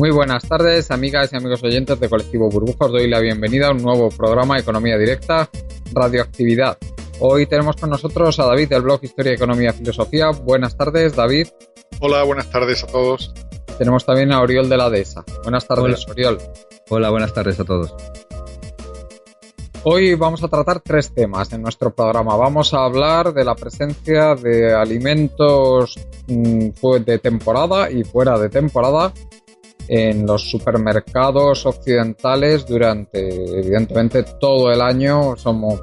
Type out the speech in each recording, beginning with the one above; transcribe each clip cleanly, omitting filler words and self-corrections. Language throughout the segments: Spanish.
Muy buenas tardes, amigas y amigos oyentes de Colectivo Burbuja. Os doy la bienvenida a un nuevo programa Economía Directa, Radioactividad. Hoy tenemos con nosotros a David del blog Historia, Economía, Filosofía. Buenas tardes, David. Hola, buenas tardes a todos. Tenemos también a Oriol de la Dehesa. Buenas tardes, Hola. Oriol. Hola, buenas tardes a todos. Hoy vamos a tratar tres temas en nuestro programa. Vamos a hablar de la presencia de alimentos de temporada y fuera de temporada en los supermercados occidentales durante, evidentemente, todo el año.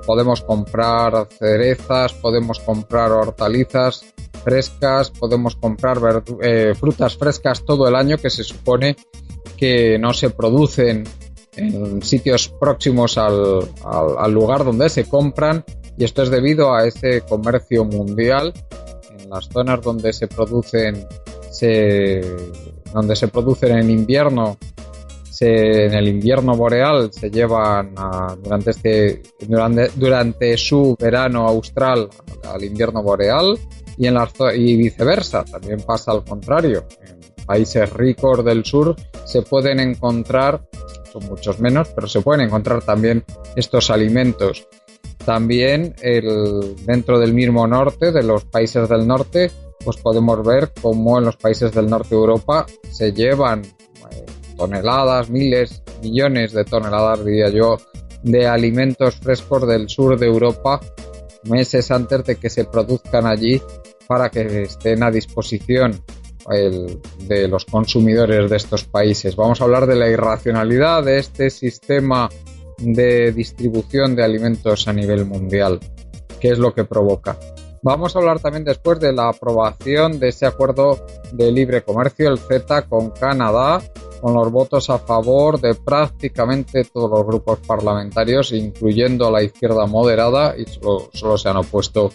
Podemos comprar cerezas, podemos comprar hortalizas frescas, podemos comprar frutas frescas todo el año, que se supone que no se producen en sitios próximos al lugar donde se compran, y esto es debido a ese comercio mundial. En las zonas donde se producen en invierno, en el invierno boreal se llevan durante su verano austral al invierno boreal, y viceversa, también pasa al contrario. En países ricos del sur se pueden encontrar, son muchos menos, pero se pueden encontrar también estos alimentos. También dentro del mismo norte, de los países del norte, pues podemos ver cómo en los países del norte de Europa se llevan toneladas, miles, millones de toneladas, diría yo, de alimentos frescos del sur de Europa meses antes de que se produzcan allí, para que estén a disposición de los consumidores de estos países. Vamos a hablar de la irracionalidad de este sistema de distribución de alimentos a nivel mundial. ¿Qué es lo que provoca? Vamos a hablar también después de la aprobación de ese acuerdo de libre comercio, el CETA, con Canadá, con los votos a favor de prácticamente todos los grupos parlamentarios, incluyendo la izquierda moderada, y solo se han opuesto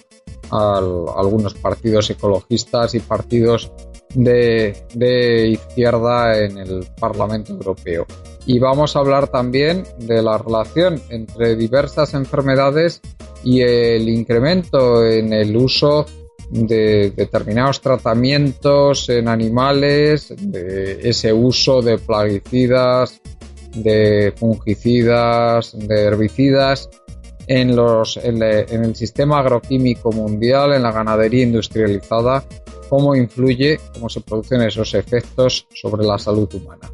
a algunos partidos ecologistas y partidos de izquierda en el Parlamento Europeo. Y vamos a hablar también de la relación entre diversas enfermedades y el incremento en el uso de determinados tratamientos en animales, de ese uso de plaguicidas, de fungicidas, de herbicidas en el sistema agroquímico mundial, en la ganadería industrializada, cómo influye, cómo se producen esos efectos sobre la salud humana.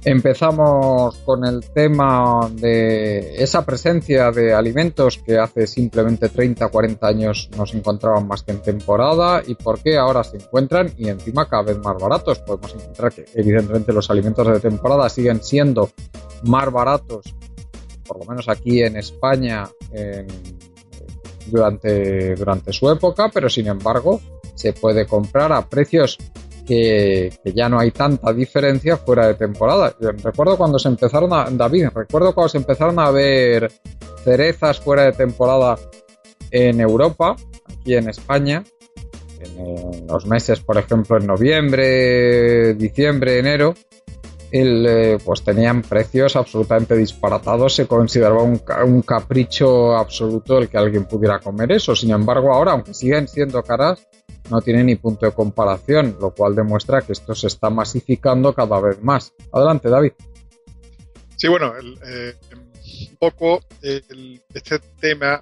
Empezamos con el tema de esa presencia de alimentos que hace simplemente 30 o 40 años no se encontraban más que en temporada, y por qué ahora se encuentran, y encima cada vez más baratos. Podemos encontrar que evidentemente los alimentos de temporada siguen siendo más baratos, por lo menos aquí en España, durante su época, pero sin embargo se puede comprar a precios que ya no hay tanta diferencia fuera de temporada. Recuerdo cuando se empezaron a ver cerezas fuera de temporada en Europa, aquí en España, en los meses, por ejemplo, en noviembre, diciembre, enero, pues tenían precios absolutamente disparatados. Se consideraba un capricho absoluto el que alguien pudiera comer eso. Sin embargo, ahora, aunque siguen siendo caras, no tiene ni punto de comparación, lo cual demuestra que esto se está masificando cada vez más. Adelante, David. Sí, bueno, un poco este tema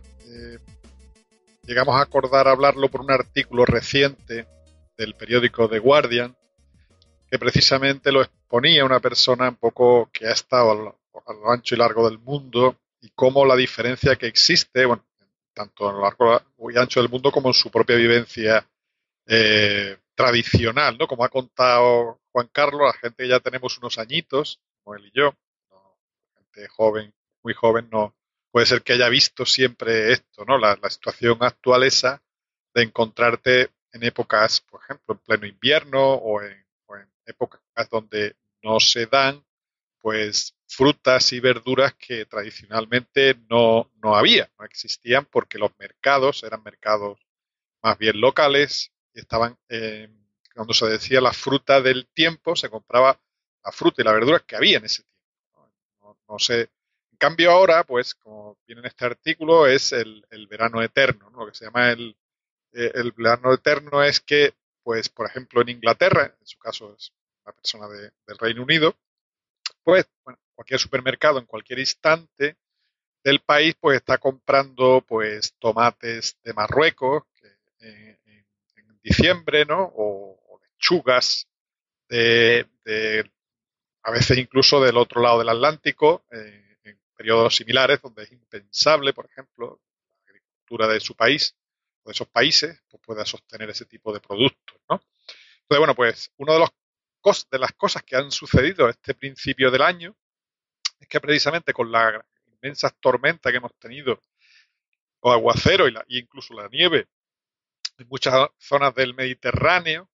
llegamos a acordar hablarlo por un artículo reciente del periódico The Guardian, que precisamente lo exponía una persona un poco que ha estado a lo ancho y largo del mundo, y cómo la diferencia que existe, bueno, tanto a lo largo y ancho del mundo como en su propia vivencia tradicional, ¿no? Como ha contado Juan Carlos, la gente que ya tenemos unos añitos, como él y yo, ¿no? Gente joven, muy joven, no puede ser que haya visto siempre esto, ¿no? La situación actual esa de encontrarte en épocas, por ejemplo, en pleno invierno o en épocas donde no se dan, pues, frutas y verduras que tradicionalmente no había, no existían, porque los mercados eran mercados más bien locales, y estaban, cuando se decía la fruta del tiempo, se compraba la fruta y la verdura que había en ese tiempo. No sé. En cambio ahora, pues, como viene en este artículo, es el verano eterno, ¿no? Lo que se llama el verano eterno es que, pues, por ejemplo, en Inglaterra, en su caso es una persona del Reino Unido, pues bueno, cualquier supermercado en cualquier instante del país pues está comprando pues tomates de Marruecos en diciembre, ¿no? O lechugas de a veces incluso del otro lado del Atlántico, en periodos similares, donde es impensable, por ejemplo, la agricultura de su país o de esos países, pues pueda sostener ese tipo de productos, ¿no? Entonces, bueno, pues una de las cosas que han sucedido a este principio del año es que precisamente con las inmensas tormentas que hemos tenido, los aguaceros y incluso la nieve en muchas zonas del Mediterráneo,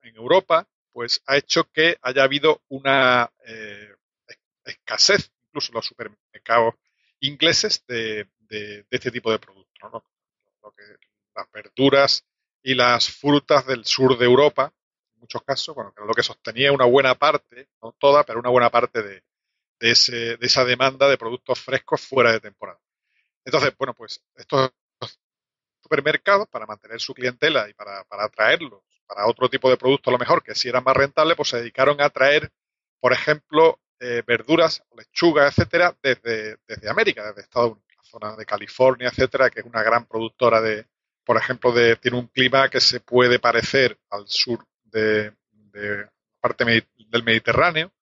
en Europa, pues ha hecho que haya habido una escasez, incluso en los supermercados ingleses, de este tipo de productos, ¿no? Las verduras y las frutas del sur de Europa, en muchos casos, bueno, que es lo que sostenía una buena parte, no toda, pero una buena parte de esa demanda de productos frescos fuera de temporada. Entonces, bueno, pues estos supermercados, para mantener su clientela y para atraerlos para otro tipo de productos, a lo mejor que si eran más rentables, pues se dedicaron a traer, por ejemplo, verduras, lechugas, etcétera, desde América, desde Estados Unidos, la zona de California, etcétera, que es una gran productora por ejemplo, tiene un clima que se puede parecer al sur de parte del Mediterráneo,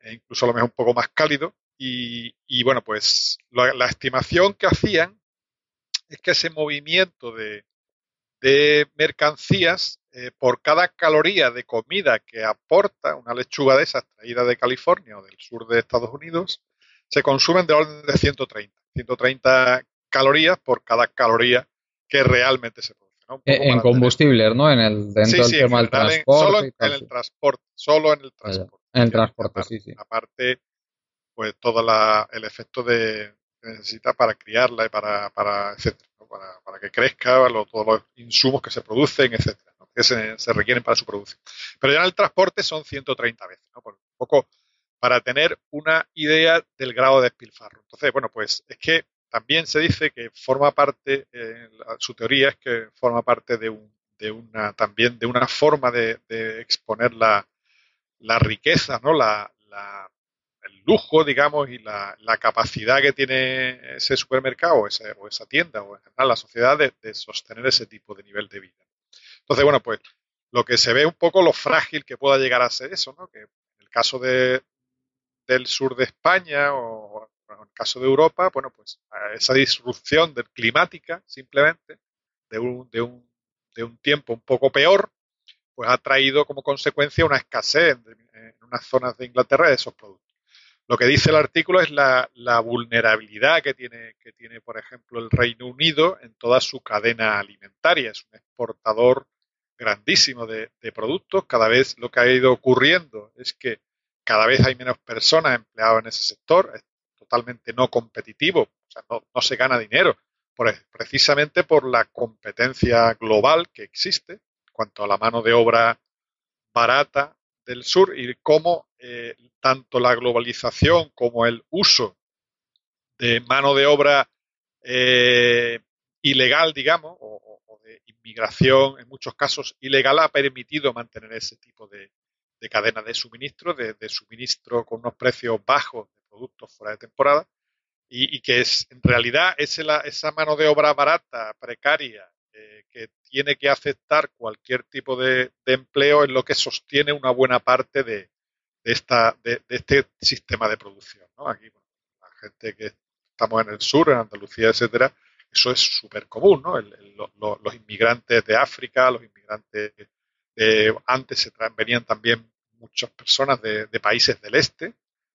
e incluso a lo mejor un poco más cálido. Y bueno, pues la estimación que hacían es que ese movimiento de mercancías, por cada caloría de comida que aporta una lechuga de esas traída de California o del sur de Estados Unidos, se consumen de orden de 130 calorías por cada caloría que realmente se produce, ¿no? Un poco En combustibles, ¿no? Dentro del sí, en tema del general, transporte y tal. solo en el Ya, ya. transporte. En el transporte, aparte, sí. Aparte, pues todo el efecto que necesita para criarla y para etcétera, ¿no? Para que crezca, todos los insumos que se producen, etcétera, ¿no? Que se requieren para su producción. Pero ya en el transporte son 130 veces, ¿no? Por un poco para tener una idea del grado de despilfarro. Entonces, bueno, pues es que también se dice que forma parte, su teoría es que forma parte también de una forma de exponer la riqueza, ¿no? El lujo, digamos, y la capacidad que tiene ese supermercado o esa tienda o en general la sociedad de sostener ese tipo de nivel de vida. Entonces, bueno, pues lo que se ve un poco lo frágil que pueda llegar a ser eso, ¿no? Que en el caso del sur de España o en el caso de Europa, bueno, pues esa disrupción climática simplemente de un tiempo un poco peor, pues ha traído como consecuencia una escasez en unas zonas de Inglaterra de esos productos. Lo que dice el artículo es la vulnerabilidad que tiene, por ejemplo, el Reino Unido en toda su cadena alimentaria. Es un exportador grandísimo de productos. Cada vez lo que ha ido ocurriendo es que cada vez hay menos personas empleadas en ese sector. Es totalmente no competitivo, o sea, no se gana dinero, precisamente por la competencia global que existe en cuanto a la mano de obra barata del sur y cómo tanto la globalización como el uso de mano de obra ilegal, digamos, o de inmigración, en muchos casos ilegal, ha permitido mantener ese tipo de cadena de suministro, de suministro con unos precios bajos de productos fuera de temporada, y que en realidad esa mano de obra barata, precaria, que tiene que aceptar cualquier tipo de empleo es lo que sostiene una buena parte de este sistema de producción, ¿no? Aquí, bueno, la gente que estamos en el sur, en Andalucía, etcétera, eso es súper común, ¿no? Los inmigrantes de África, los inmigrantes antes venían también muchas personas de países del este,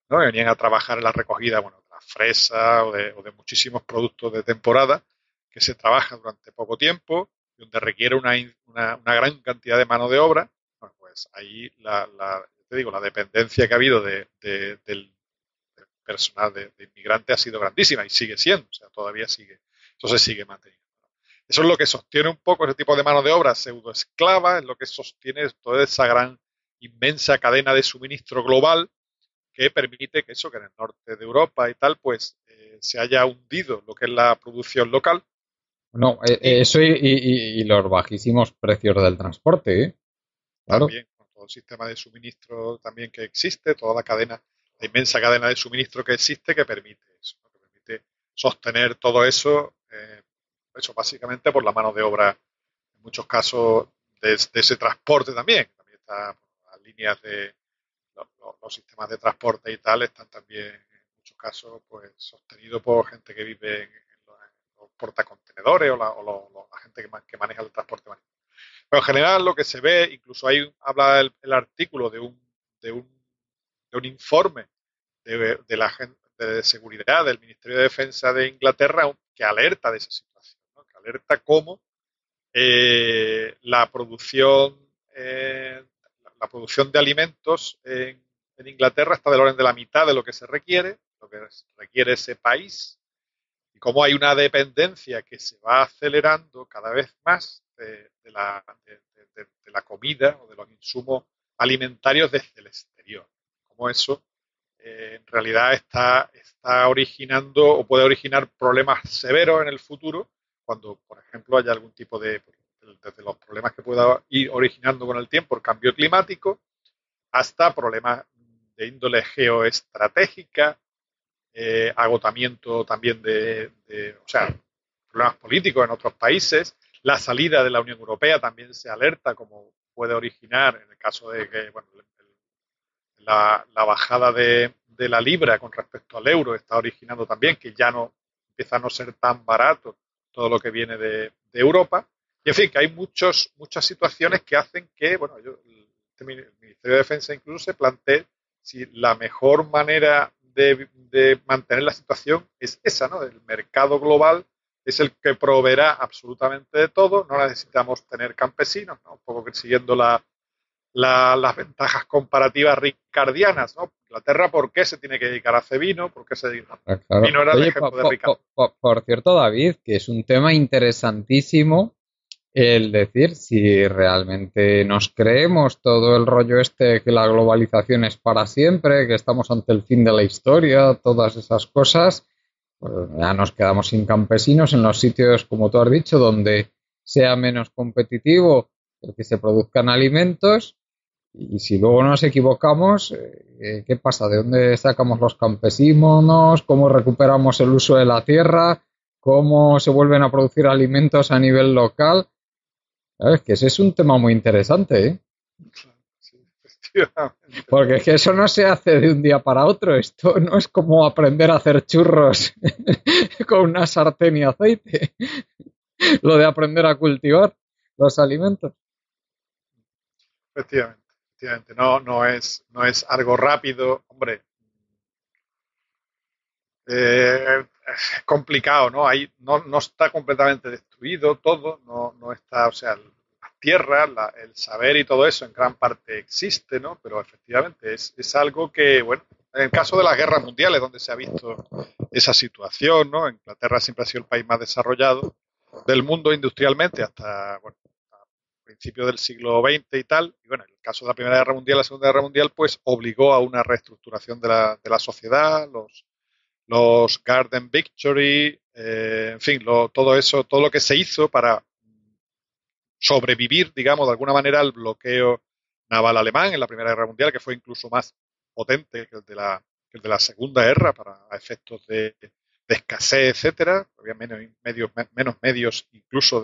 ¿no? Que venían a trabajar en la recogida, bueno, de la fresa o de muchísimos productos de temporada que se trabajan durante poco tiempo, donde requiere una gran cantidad de mano de obra. Bueno, pues ahí te digo, la dependencia que ha habido del personal de inmigrante ha sido grandísima y sigue siendo, o sea, todavía eso se sigue manteniendo. Eso es lo que sostiene un poco ese tipo de mano de obra pseudoesclava, es lo que sostiene toda esa gran, inmensa cadena de suministro global que permite que en el norte de Europa y tal, pues se haya hundido lo que es la producción local. No, eso y los bajísimos precios del transporte, ¿eh? Claro. También, todo el sistema de suministro también que existe, toda la cadena, la inmensa cadena de suministro que existe que permite eso, ¿no? Que permite sostener todo eso, eso básicamente por la mano de obra, en muchos casos, de ese transporte también. También está las líneas de los sistemas de transporte y tal, están también en muchos casos pues sostenidos por gente que vive en los portacontenedores la gente que maneja el transporte marítimo. Pero en general lo que se ve, incluso ahí habla el artículo de un, de un informe de la gente de seguridad del Ministerio de Defensa de Inglaterra que alerta de esa situación, ¿no? Que alerta cómo la producción de alimentos en Inglaterra está del orden de la mitad de lo que se requiere, lo que requiere ese país, y cómo hay una dependencia que se va acelerando cada vez más de la comida o de los insumos alimentarios desde el exterior. Como eso en realidad está originando o puede originar problemas severos en el futuro cuando, por ejemplo, haya algún tipo desde los problemas que pueda ir originando con el tiempo el cambio climático hasta problemas de índole geoestratégica, agotamiento también o sea, problemas políticos en otros países. La salida de la Unión Europea también se alerta como puede originar en el caso de que bueno, la bajada de la libra con respecto al euro está originando también que ya no empieza a no ser tan barato todo lo que viene de Europa. Y en fin, que hay muchas situaciones que hacen que, bueno, el Ministerio de Defensa incluso se plantee si la mejor manera de mantener la situación es esa, ¿no? El mercado global es el que proveerá absolutamente de todo, no necesitamos tener campesinos, ¿no? Un poco que siguiendo las ventajas comparativas ricardianas, ¿no? Inglaterra, ¿por qué se tiene que dedicar a hacer vino? ¿Por qué se dedica? Claro. Vino era el ejemplo de Ricardo. Por cierto, David, que es un tema interesantísimo el decir si realmente nos creemos todo el rollo este que la globalización es para siempre, que estamos ante el fin de la historia, todas esas cosas, pues ya nos quedamos sin campesinos en los sitios, como tú has dicho, donde sea menos competitivo el que se produzcan alimentos. Y si luego nos equivocamos, ¿qué pasa? ¿De dónde sacamos los campesinos? ¿Cómo recuperamos el uso de la tierra? ¿Cómo se vuelven a producir alimentos a nivel local? ¿Sabes? Que ese es un tema muy interesante, ¿eh? Sí, efectivamente. Porque es que eso no se hace de un día para otro. Esto no es como aprender a hacer churros con una sartén y aceite. Lo de aprender a cultivar los alimentos. Efectivamente. No es algo rápido, hombre. Es complicado, ¿no? Ahí no está completamente destruido todo, no está, o sea, las tierras, el saber y todo eso en gran parte existe, ¿no? Pero efectivamente es algo que, bueno, en el caso de las guerras mundiales donde se ha visto esa situación, ¿no? Inglaterra siempre ha sido el país más desarrollado del mundo industrialmente hasta, bueno, principios del siglo XX y tal, y bueno, en el caso de la Primera Guerra Mundial, la Segunda Guerra Mundial, pues obligó a una reestructuración de la sociedad, los Garden Victory, en fin, todo eso, todo lo que se hizo para sobrevivir, digamos, de alguna manera al bloqueo naval alemán en la Primera Guerra Mundial, que fue incluso más potente que el de la Segunda Guerra para efectos de escasez, etcétera. Había menos medios incluso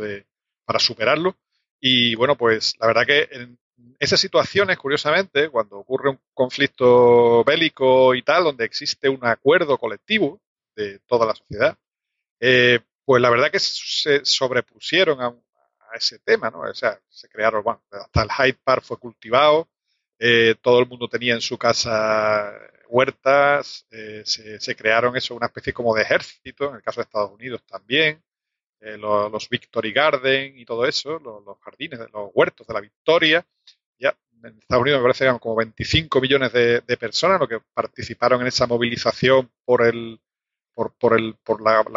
para superarlo. Y bueno, pues la verdad que en esas situaciones, curiosamente, cuando ocurre un conflicto bélico y tal, donde existe un acuerdo colectivo de toda la sociedad, pues la verdad que se sobrepusieron a ese tema, ¿no? O sea, se crearon, bueno, hasta el Hyde Park fue cultivado, todo el mundo tenía en su casa huertas, se crearon eso, una especie como de ejército, en el caso de Estados Unidos también, los Victory Garden y todo eso, los jardines, los huertos de la Victoria. Ya en Estados Unidos me parece que eran como 25 millones de personas los que participaron en esa movilización por la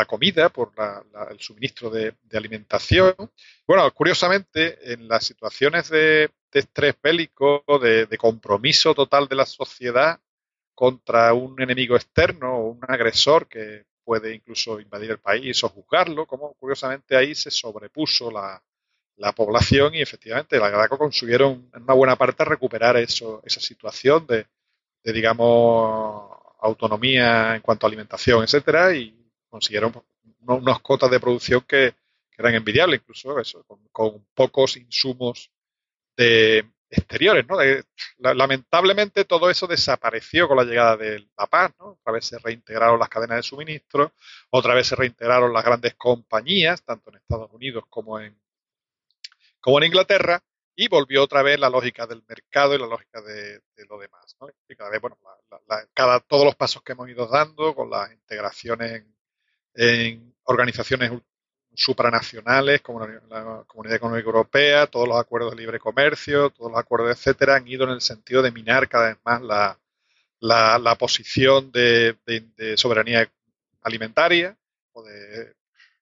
comida, por el suministro de alimentación. Bueno, curiosamente, en las situaciones de estrés bélico, de compromiso total de la sociedad contra un enemigo externo o un agresor que puede incluso invadir el país o juzgarlo, como curiosamente ahí se sobrepuso la población y efectivamente la Graco consiguieron en una buena parte recuperar esa situación de, digamos, autonomía en cuanto a alimentación, etcétera, y consiguieron unas cotas de producción que eran envidiables, incluso eso, con pocos insumos exteriores, ¿no? Lamentablemente todo eso desapareció con la llegada de la paz, ¿no? Otra vez se reintegraron las cadenas de suministro, otra vez se reintegraron las grandes compañías, tanto en Estados Unidos como en Inglaterra, y volvió otra vez la lógica del mercado y la lógica de lo demás, ¿no? Y cada vez, bueno, todos los pasos que hemos ido dando con las integraciones en organizaciones supranacionales, como la Comunidad Económica Europea, todos los acuerdos de libre comercio, todos los acuerdos, etcétera, han ido en el sentido de minar cada vez más la posición de soberanía alimentaria o de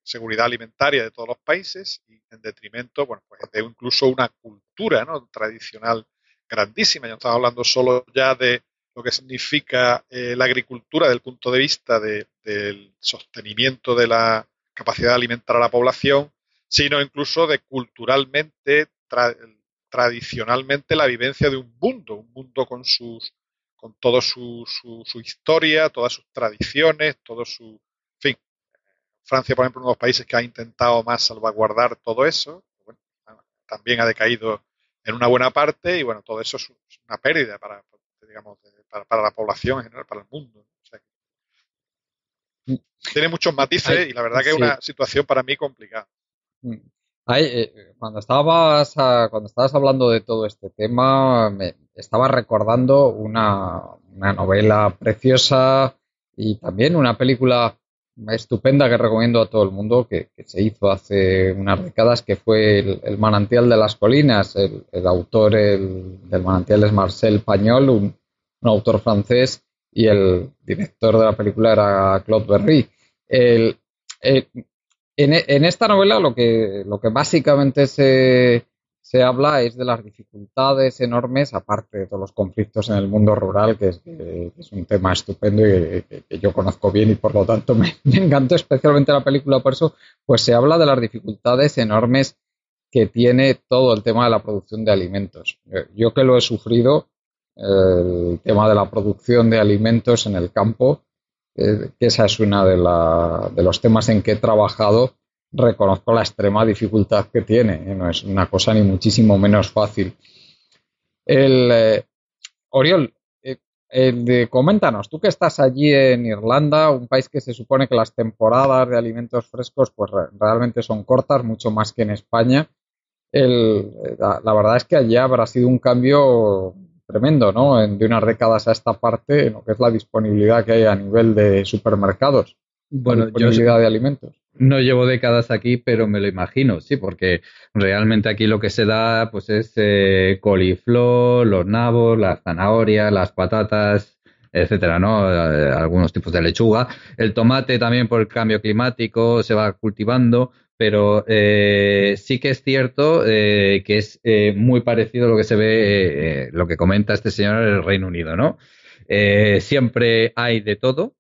seguridad alimentaria de todos los países y en detrimento, bueno, pues de incluso una cultura, ¿no?, tradicional grandísima. Ya no estamos hablando solo ya de lo que significa la agricultura desde el punto de vista del sostenimiento de la capacidad de alimentar a la población, sino incluso de culturalmente, tradicionalmente la vivencia de un mundo con toda su historia, todas sus tradiciones, todo su, en fin. Francia, por ejemplo, uno de los países que ha intentado más salvaguardar todo eso, bueno, también ha decaído en una buena parte y bueno, todo eso es una pérdida digamos, para la población en general, para el mundo. O sea, tiene muchos matices y la verdad que es una situación para mí complicada. Cuando estabas hablando de todo este tema, me estaba recordando una novela preciosa y también una película estupenda que recomiendo a todo el mundo que se hizo hace unas décadas, que fue El manantial de las colinas. El autor del manantial es Marcel Pagnol, un autor francés, y el director de la película era Claude Berry. En esta novela lo que básicamente se habla es de las dificultades enormes, aparte de todos los conflictos en el mundo rural, que es un tema estupendo y que yo conozco bien y por lo tanto me encantó especialmente la película por eso, pues se habla de las dificultades enormes que tiene todo el tema de la producción de alimentos. Yo que lo he sufrido, el tema de la producción de alimentos en el campo, que esa es una de los temas en que he trabajado, reconozco la extrema dificultad que tiene, no es una cosa ni muchísimo menos fácil. Oriol, coméntanos, tú que estás allí en Irlanda, un país que se supone que las temporadas de alimentos frescos pues realmente son cortas, mucho más que en España. La verdad es que allí habrá sido un cambio tremendo, ¿no? De unas décadas a esta parte, en lo que es la disponibilidad que hay a nivel de supermercados, bueno, la disponibilidad de alimentos. No llevo décadas aquí, pero me lo imagino, sí, porque realmente aquí lo que se da pues es coliflor, los nabos, las zanahorias, las patatas, etcétera, ¿no? Algunos tipos de lechuga. El tomate también por el cambio climático se va cultivando, pero sí que es cierto que es muy parecido a lo que se ve, lo que comenta este señor en el Reino Unido, ¿no? Siempre hay de todo.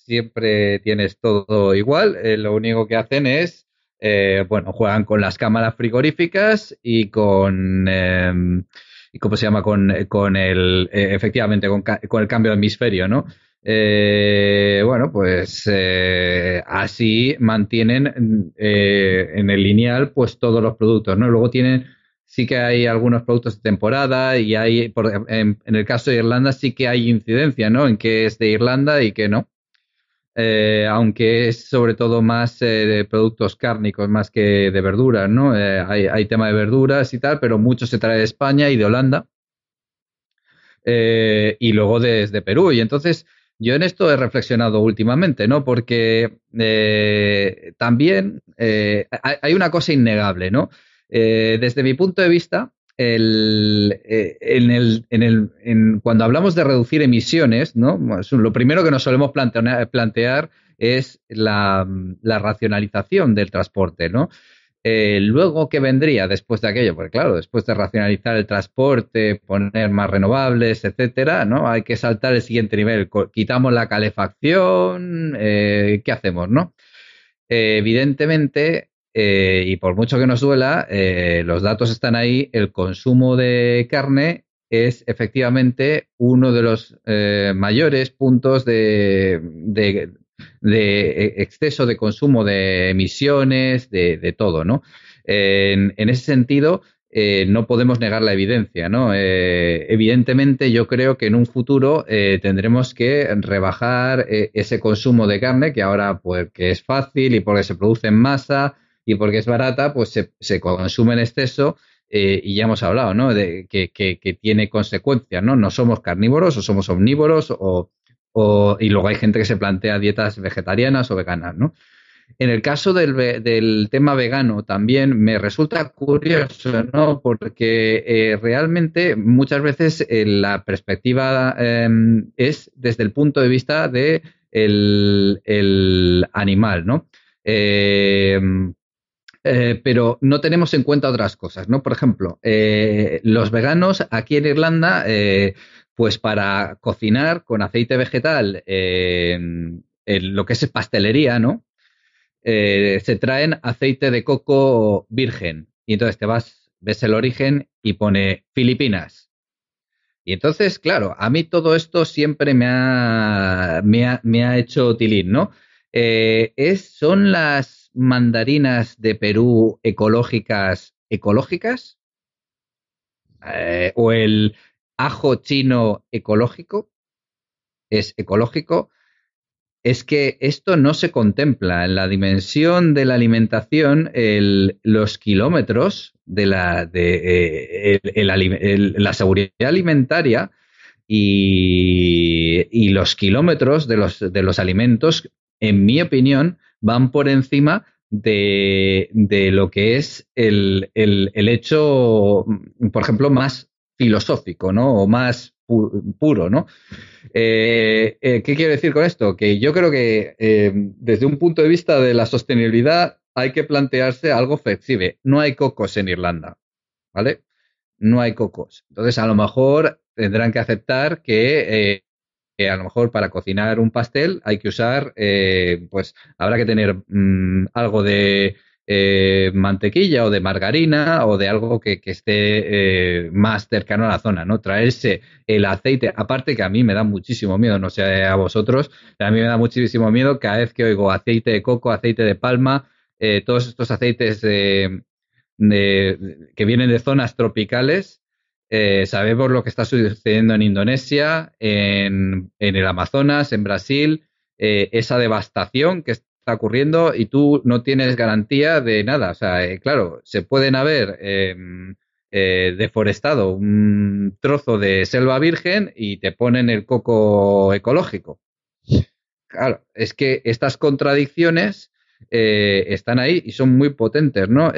Siempre tienes todo igual, lo único que hacen es, bueno, juegan con las cámaras frigoríficas y con, ¿y cómo se llama? Con el, efectivamente, con el cambio de hemisferio, ¿no? Bueno, pues así mantienen en el lineal pues todos los productos, ¿no? Luego sí que hay algunos productos de temporada y en el caso de Irlanda sí que hay incidencia, ¿no? En qué es de Irlanda y qué no. Aunque es sobre todo más de productos cárnicos más que de verduras, ¿no? Hay tema de verduras y tal, pero mucho se trae de España y de Holanda y luego desde Perú. Y entonces yo en esto he reflexionado últimamente, ¿no? Porque también hay una cosa innegable, ¿no? Desde mi punto de vista, cuando hablamos de reducir emisiones, ¿no? Lo primero que nos solemos plantear es la racionalización del transporte, ¿no? Luego, ¿qué vendría después de aquello? Pues claro, después de racionalizar el transporte, poner más renovables, etcétera, ¿no? Hay que saltar el siguiente nivel. Quitamos la calefacción, ¿qué hacemos, no? Evidentemente, y por mucho que nos duela, los datos están ahí, el consumo de carne es efectivamente uno de los mayores puntos de exceso de consumo de emisiones, de todo, ¿no? En ese sentido, no podemos negar la evidencia, ¿no? Evidentemente, yo creo que en un futuro tendremos que rebajar ese consumo de carne, que ahora, pues, que es fácil y porque se produce en masa y porque es barata, pues se consume en exceso. Y ya hemos hablado, ¿no? De que tiene consecuencias, ¿no? No somos carnívoros o somos omnívoros y luego hay gente que se plantea dietas vegetarianas o veganas, ¿no? En el caso del tema vegano también me resulta curioso, ¿no? Porque realmente muchas veces la perspectiva es desde el punto de vista de el animal, ¿no? Eh, pero no tenemos en cuenta otras cosas, ¿no? Por ejemplo, los veganos aquí en Irlanda, pues para cocinar con aceite vegetal, en lo que es pastelería, ¿no? Se traen aceite de coco virgen. Y entonces ves el origen y pone Filipinas. Y entonces, claro, a mí todo esto siempre me ha hecho tilín, ¿no? ¿Son las mandarinas de Perú ecológicas? ¿O el ajo chino ecológico es ecológico? Es que esto no se contempla en la dimensión de la alimentación, los kilómetros de la seguridad alimentaria y los kilómetros de los alimentos, en mi opinión, van por encima de lo que es el hecho, por ejemplo, más filosófico, ¿no? O más puro, ¿no? ¿Qué quiero decir con esto? Que yo creo que desde un punto de vista de la sostenibilidad hay que plantearse algo flexible. No hay cocos en Irlanda, ¿vale? No hay cocos. Entonces, a lo mejor tendrán que aceptar que a lo mejor para cocinar un pastel hay que usar, pues habrá que tener algo de mantequilla o de margarina o de algo que esté más cercano a la zona, ¿no? Traerse el aceite, aparte que a mí me da muchísimo miedo, no sé a vosotros, a mí me da muchísimo miedo cada vez que oigo aceite de coco, aceite de palma, todos estos aceites que vienen de zonas tropicales. Sabemos lo que está sucediendo en Indonesia, en el Amazonas, en Brasil, esa devastación que está ocurriendo y tú no tienes garantía de nada. O sea, claro, se pueden haber deforestado un trozo de selva virgen y te ponen el coco ecológico. Claro, es que estas contradicciones están ahí y son muy potentes, ¿no?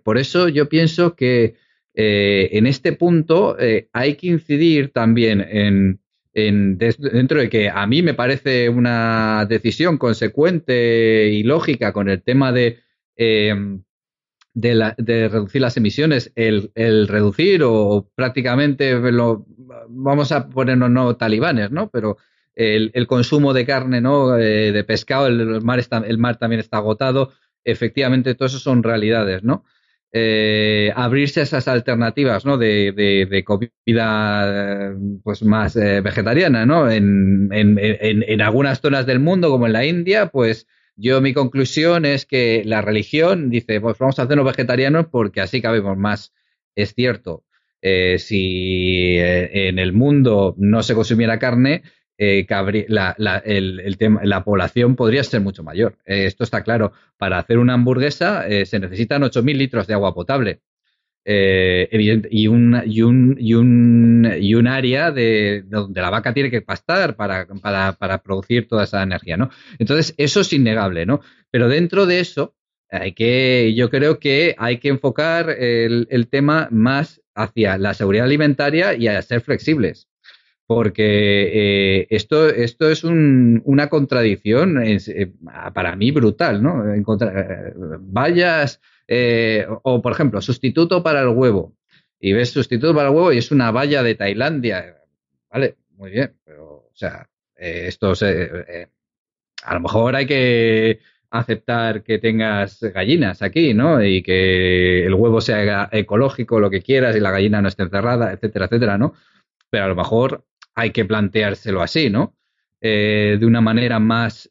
Por eso yo pienso que en este punto hay que incidir también dentro de que a mí me parece una decisión consecuente y lógica con el tema de reducir las emisiones, el reducir o prácticamente vamos a ponernos no talibanes, ¿no? Pero el consumo de carne, ¿no? De pescado, el mar también está agotado. Efectivamente, todo eso son realidades, ¿no? Abrirse a esas alternativas, ¿no? De comida pues más vegetariana, ¿no? En algunas zonas del mundo, como en la India, pues mi conclusión es que la religión dice, pues vamos a hacernos vegetarianos porque así cabemos más. Es cierto, si en el mundo no se consumiera carne, la población podría ser mucho mayor. Esto está claro. Para hacer una hamburguesa se necesitan 8.000 litros de agua potable. Y un área de donde la vaca tiene que pastar para producir toda esa energía, ¿no? Entonces, eso es innegable, ¿no? Pero dentro de eso, yo creo que hay que enfocar el tema más hacia la seguridad alimentaria y a ser flexibles. Porque esto es una contradicción para mí brutal, ¿no? Vallas o, por ejemplo, sustituto para el huevo. Y ves sustituto para el huevo y es una valla de Tailandia. Vale, muy bien, pero, o sea, a lo mejor hay que aceptar que tengas gallinas aquí, ¿no? Y que el huevo sea ecológico, lo que quieras, y la gallina no esté encerrada, etcétera, etcétera, ¿no? Pero a lo mejor hay que planteárselo así, ¿no? De una manera más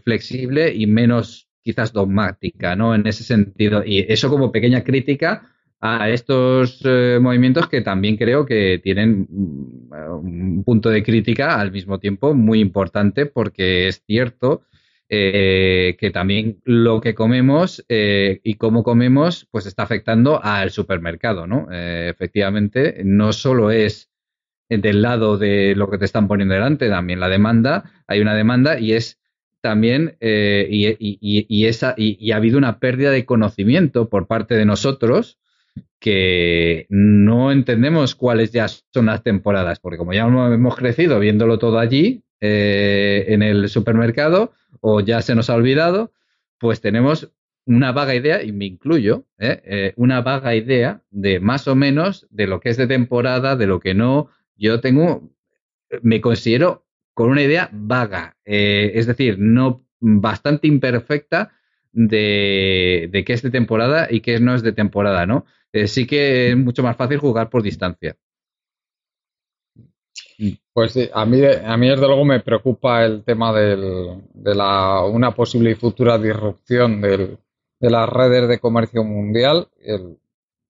flexible y menos quizás dogmática, ¿no? En ese sentido. Y eso como pequeña crítica a estos movimientos que también creo que tienen un punto de crítica al mismo tiempo muy importante porque es cierto que también lo que comemos y cómo comemos pues está afectando al supermercado, ¿no? Efectivamente, no solo es del lado de lo que te están poniendo delante, también la demanda, hay una demanda y es también, y ha habido una pérdida de conocimiento por parte de nosotros que no entendemos cuáles ya son las temporadas, porque como ya hemos crecido viéndolo todo allí, en el supermercado, o ya se nos ha olvidado, pues tenemos una vaga idea, y me incluyo, una vaga idea de más o menos de lo que es de temporada, de lo que no. Yo me considero con una idea vaga, es decir, no bastante imperfecta de qué es de temporada y qué no es de temporada, ¿no? Sí que es mucho más fácil jugar por distancia. Pues sí, a mí desde luego me preocupa el tema una posible y futura disrupción de las redes de comercio mundial.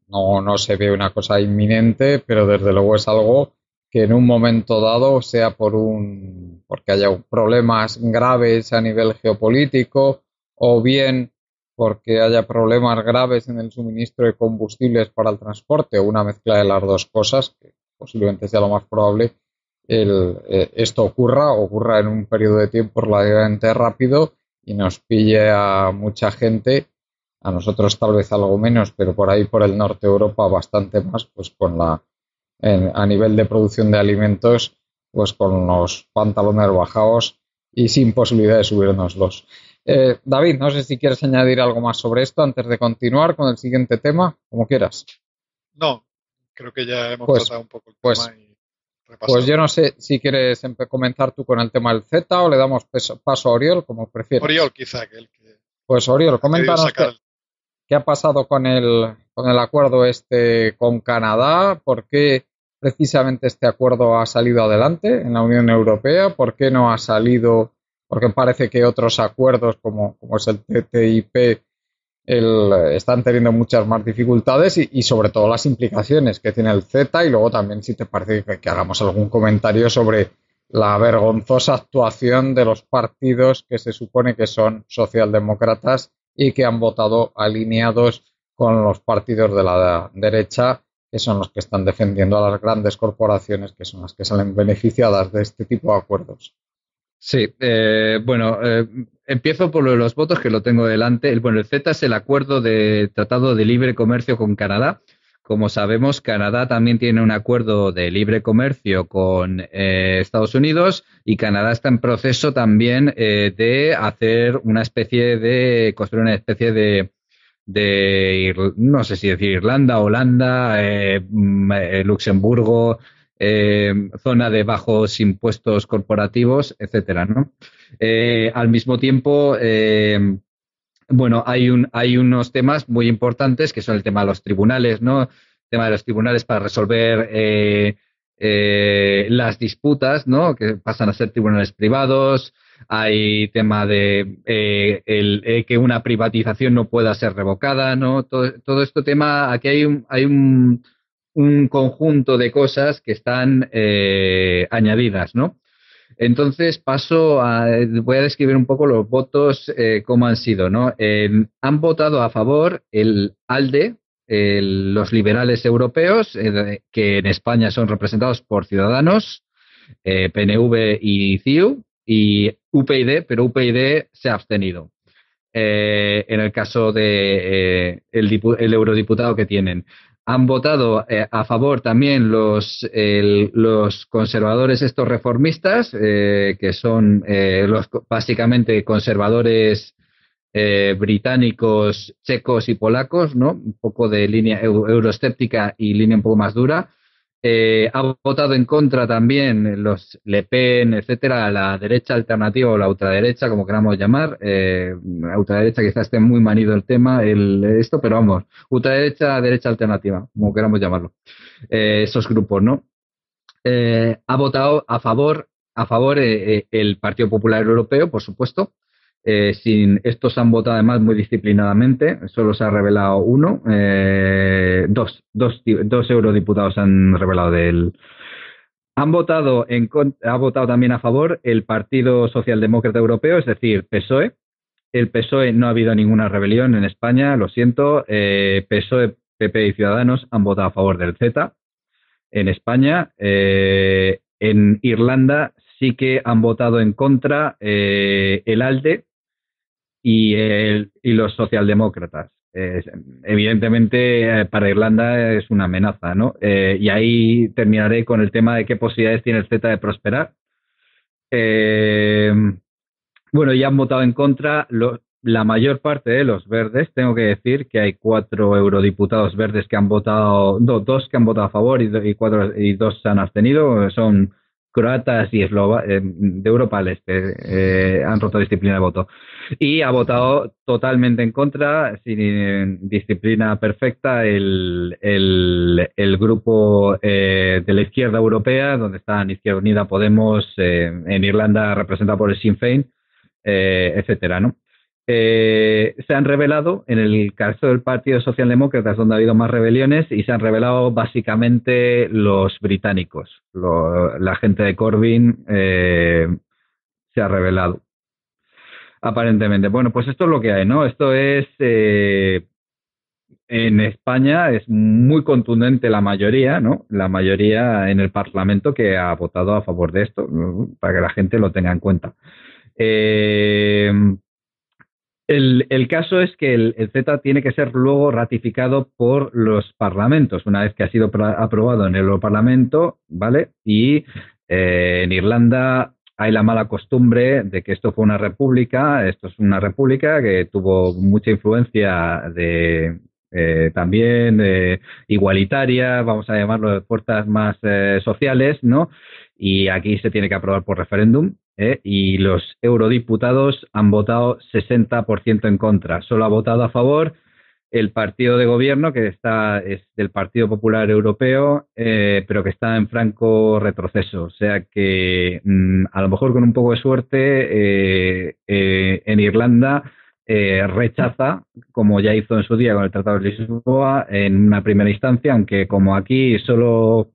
No se ve una cosa inminente, pero desde luego es algo que en un momento dado, sea porque haya problemas graves a nivel geopolítico, o bien porque haya problemas graves en el suministro de combustibles para el transporte, o una mezcla de las dos cosas, que posiblemente sea lo más probable, esto ocurra en un periodo de tiempo relativamente rápido y nos pille a mucha gente, a nosotros tal vez algo menos, pero por ahí por el norte de Europa bastante más, pues a nivel de producción de alimentos, pues con los pantalones bajados y sin posibilidad de subirnoslos. David, no sé si quieres añadir algo más sobre esto antes de continuar con el siguiente tema, como quieras. No, creo que ya hemos Pues, tratado un poco el pues, tema y pues repasado. yo no sé si quieres comenzar tú con el tema del Z o le damos paso a Oriol, como prefieras. Oriol, quizá, que el que Pues Oriol, ha querido coméntanos sacar qué ha pasado con el acuerdo con Canadá, por qué precisamente este acuerdo ha salido adelante en la Unión Europea, por qué no ha salido, porque parece que otros acuerdos como es el TTIP están teniendo muchas más dificultades y sobre todo las implicaciones que tiene el Z, y luego también si te parece que hagamos algún comentario sobre la vergonzosa actuación de los partidos que se supone que son socialdemócratas y que han votado alineados con los partidos de la derecha, que son los que están defendiendo a las grandes corporaciones, que son las que salen beneficiadas de este tipo de acuerdos. Sí, bueno, empiezo por lo de los votos, que lo tengo delante. El CETA es el acuerdo de Tratado de Libre Comercio con Canadá. Como sabemos, Canadá también tiene un acuerdo de libre comercio con Estados Unidos, y Canadá está en proceso también de construir una especie no sé si decir Irlanda, Holanda, Luxemburgo, zona de bajos impuestos corporativos, etcétera, ¿no? Al mismo tiempo, bueno, hay unos temas muy importantes que son el tema de los tribunales, ¿no? El tema de los tribunales para resolver las disputas, ¿no? Que pasan a ser tribunales privados. Hay tema de que una privatización no pueda ser revocada, ¿no? Todo este tema, aquí hay un conjunto de cosas que están añadidas, ¿no? Entonces voy a describir un poco los votos, cómo han sido, ¿no? Han votado a favor el ALDE, los liberales europeos, que en España son representados por Ciudadanos, PNV y CIU, y UPyD, pero UPyD se ha abstenido. En el caso de el eurodiputado que tienen. Han votado a favor también los conservadores estos reformistas, que son básicamente conservadores británicos, checos y polacos, ¿no? Un poco de línea euroescéptica y línea un poco más dura. Ha votado en contra también los Le Pen, etcétera, la derecha alternativa o la ultraderecha, como queramos llamar. La ultraderecha quizás esté muy manido el tema, esto, pero vamos, ultraderecha, derecha alternativa, como queramos llamarlo. Esos grupos, ¿no? Ha votado a favor el Partido Popular Europeo, por supuesto. Estos han votado además muy disciplinadamente, solo se ha revelado uno, dos eurodiputados han revelado de él. Ha votado también a favor el Partido Socialdemócrata Europeo, es decir, PSOE. El PSOE no ha habido ninguna rebelión en España, lo siento. PSOE, PP y Ciudadanos han votado a favor del CETA en España. En Irlanda sí que han votado en contra el ALDE y los socialdemócratas. Evidentemente, para Irlanda es una amenaza, ¿no? Y ahí terminaré con el tema de qué posibilidades tiene el CETA de prosperar. Bueno, ya han votado en contra la mayor parte de los verdes. Tengo que decir que hay 4 eurodiputados verdes que han votado, dos que han votado a favor y dos se han abstenido. Son croatas y de Europa del Este, han roto disciplina de voto. Y ha votado totalmente en contra, sin disciplina perfecta, el grupo de la izquierda europea, donde están Izquierda Unida, Podemos, en Irlanda representado por el Sinn Féin, etcétera, ¿no? Se han revelado en el caso del Partido Socialdemócrata, donde ha habido más rebeliones, y se han revelado básicamente los británicos. La gente de Corbyn se ha revelado, aparentemente. Bueno, pues esto es lo que hay, ¿no? Esto es en España es muy contundente la mayoría, ¿no? La mayoría en el Parlamento que ha votado a favor de esto, ¿no? Para que la gente lo tenga en cuenta. El caso es que el CETA tiene que ser luego ratificado por los parlamentos, una vez que ha sido aprobado en el Europarlamento, ¿vale? Y en Irlanda hay la mala costumbre de que esto es una república que tuvo mucha influencia también igualitaria, vamos a llamarlo, de fuerzas más sociales, ¿no? Y aquí se tiene que aprobar por referéndum. Y los eurodiputados han votado 60% en contra. Solo ha votado a favor el partido de gobierno, que es del Partido Popular Europeo, pero que está en franco retroceso. O sea que a lo mejor con un poco de suerte en Irlanda rechaza, como ya hizo en su día con el Tratado de Lisboa, en una primera instancia, aunque como aquí solo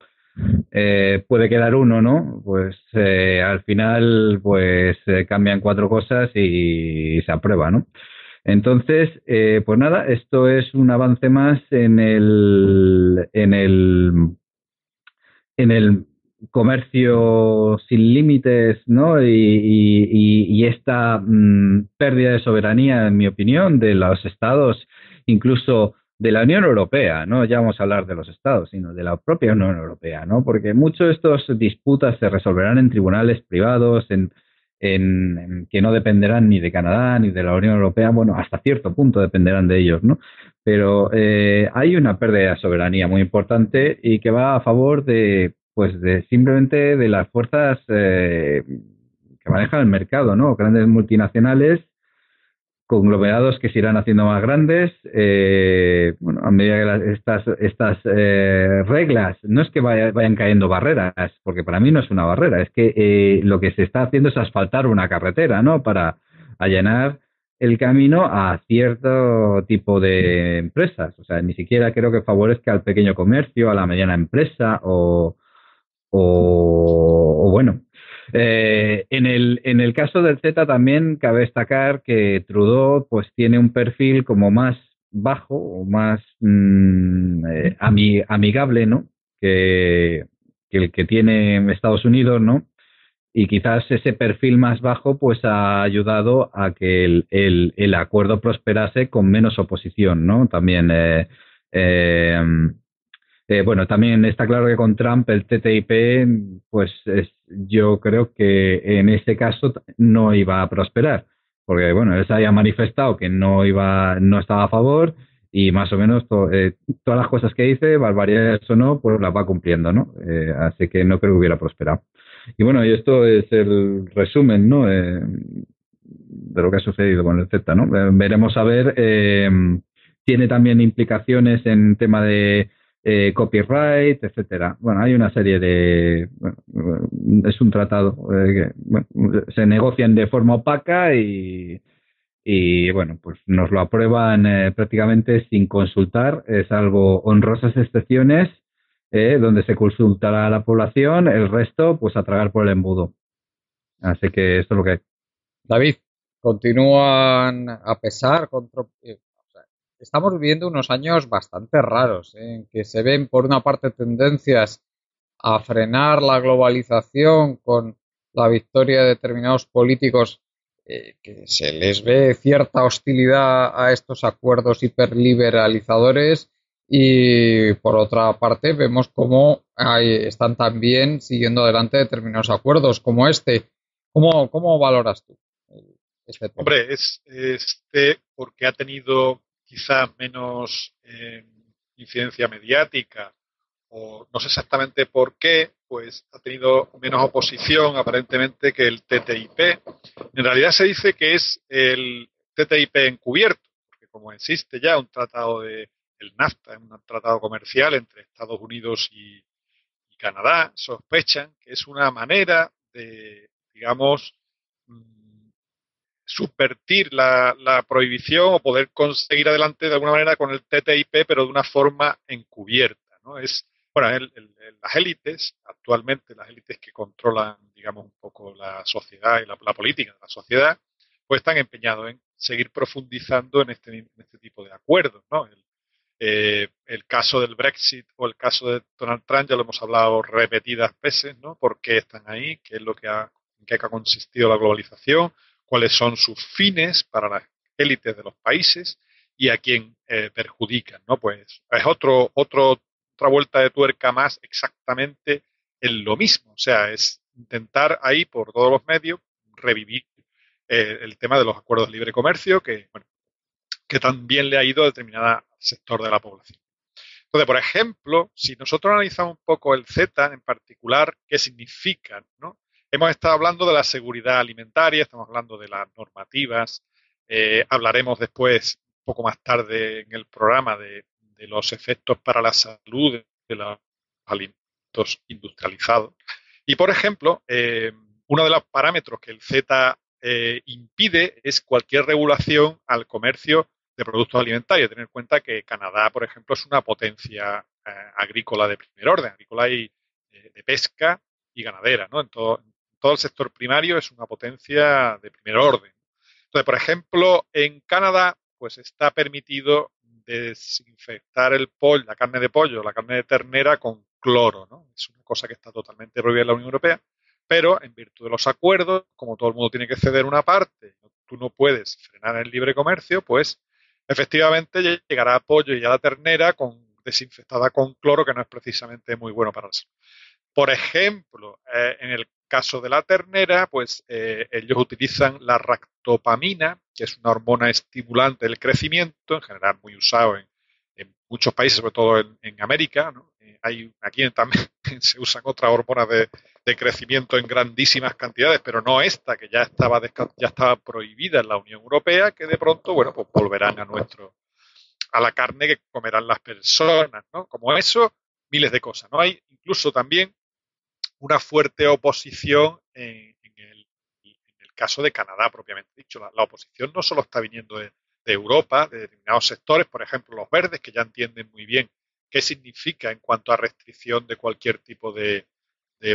puede quedar uno, ¿no? Pues al final pues cambian 4 cosas y se aprueba, ¿no? Entonces, pues nada, esto es un avance más en el comercio sin límites, ¿no? Y esta pérdida de soberanía, en mi opinión, de los estados, incluso de la Unión Europea, ¿no? Ya vamos a hablar de los estados, sino de la propia Unión Europea, ¿no? Porque muchos de estos disputas se resolverán en tribunales privados, en que no dependerán ni de Canadá ni de la Unión Europea. Bueno, hasta cierto punto dependerán de ellos, ¿no? Pero hay una pérdida de soberanía muy importante y que va a favor de simplemente de las fuerzas que manejan el mercado, ¿no? Grandes multinacionales, conglomerados que se irán haciendo más grandes. Bueno, a medida que estas reglas, no es que vayan cayendo barreras, porque para mí no es una barrera, es que lo que se está haciendo es asfaltar una carretera, ¿no? Para allanar el camino a cierto tipo de empresas. O sea, ni siquiera creo que favorezca al pequeño comercio, a la mediana empresa o bueno. En el caso del Z también cabe destacar que Trudeau pues tiene un perfil como más bajo o más amigable, ¿no? Que el que tiene Estados Unidos, ¿no? Y quizás ese perfil más bajo pues ha ayudado a que el acuerdo prosperase con menos oposición, ¿no? También bueno, también está claro que con Trump el TTIP, pues yo creo que en ese caso no iba a prosperar, porque bueno, él se había manifestado que no estaba a favor y más o menos todas las cosas que dice, barbaridades o no, pues las va cumpliendo, ¿no? Así que no creo que hubiera prosperado. Y bueno, y esto es el resumen, ¿no? De lo que ha sucedido con el Z, ¿no? Veremos a ver. Tiene también implicaciones en tema de copyright, etcétera. Bueno, hay una serie de... Bueno, es un tratado que bueno, se negocian de forma opaca y bueno, pues nos lo aprueban prácticamente sin consultar, salvo honrosas excepciones donde se consultará a la población, el resto pues a tragar por el embudo. Así que esto es lo que hay. David, continúan a pesar o sea, estamos viviendo unos años bastante raros, en que se ven por una parte tendencias a frenar la globalización con la victoria de determinados políticos que se les ve cierta hostilidad a estos acuerdos hiperliberalizadores y por otra parte vemos cómo están también siguiendo adelante determinados acuerdos como este. ¿Cómo valoras tú este tema? Hombre, es porque ha tenido quizás menos incidencia mediática, o no sé exactamente por qué, pues ha tenido menos oposición aparentemente que el TTIP. En realidad se dice que es el TTIP encubierto, porque como existe ya un tratado el NAFTA, un tratado comercial entre Estados Unidos y Canadá, sospechan que es una manera de, digamos, subvertir la prohibición o poder conseguir adelante de alguna manera con el TTIP, pero de una forma encubierta, ¿no? Bueno, las élites, actualmente las élites que controlan, digamos, un poco la sociedad y la política de la sociedad, pues están empeñados en seguir profundizando en este tipo de acuerdos, ¿no? El caso del Brexit o el caso de Donald Trump ya lo hemos hablado repetidas veces, ¿no? ¿Por qué están ahí? ¿Qué es en qué ha consistido la globalización? ¿Cuáles son sus fines para las élites de los países y a quién perjudican, ¿no? Pues es otra vuelta de tuerca más exactamente en lo mismo. O sea, es intentar ahí por todos los medios revivir el tema de los acuerdos de libre comercio que, bueno, que también le ha ido a determinado sector de la población. Entonces, por ejemplo, si nosotros analizamos un poco el Z en particular, ¿qué significa? ¿No? Hemos estado hablando de la seguridad alimentaria, estamos hablando de las normativas, hablaremos después, un poco más tarde en el programa, de los efectos para la salud de los alimentos industrializados. Y, por ejemplo, uno de los parámetros que el Z impide es cualquier regulación al comercio de productos alimentarios. Tener en cuenta que Canadá, por ejemplo, es una potencia agrícola de primer orden, agrícola y de pesca y ganadera, ¿no? En todo el sector primario es una potencia de primer orden. Entonces, por ejemplo, en Canadá, pues está permitido desinfectar la carne de pollo, la carne de ternera con cloro, ¿no? Es una cosa que está totalmente prohibida en la Unión Europea, pero en virtud de los acuerdos, como todo el mundo tiene que ceder una parte, tú no puedes frenar el libre comercio, pues efectivamente llegará a pollo y a la ternera desinfectada con cloro, que no es precisamente muy bueno para la salud. Por ejemplo, en el caso de la ternera, pues ellos utilizan la ractopamina, que es una hormona estimulante del crecimiento, en general muy usado en muchos países, sobre todo en América, ¿no? Aquí también se usan otras hormonas de crecimiento en grandísimas cantidades, pero no esta, que ya estaba prohibida en la Unión Europea, que de pronto, bueno, pues volverán a la carne que comerán las personas, ¿no? Como eso, miles de cosas, ¿no? Hay incluso también una fuerte oposición en el caso de Canadá, propiamente dicho. La oposición no solo está viniendo de Europa, de determinados sectores, por ejemplo, los verdes, que ya entienden muy bien qué significa en cuanto a restricción de cualquier tipo de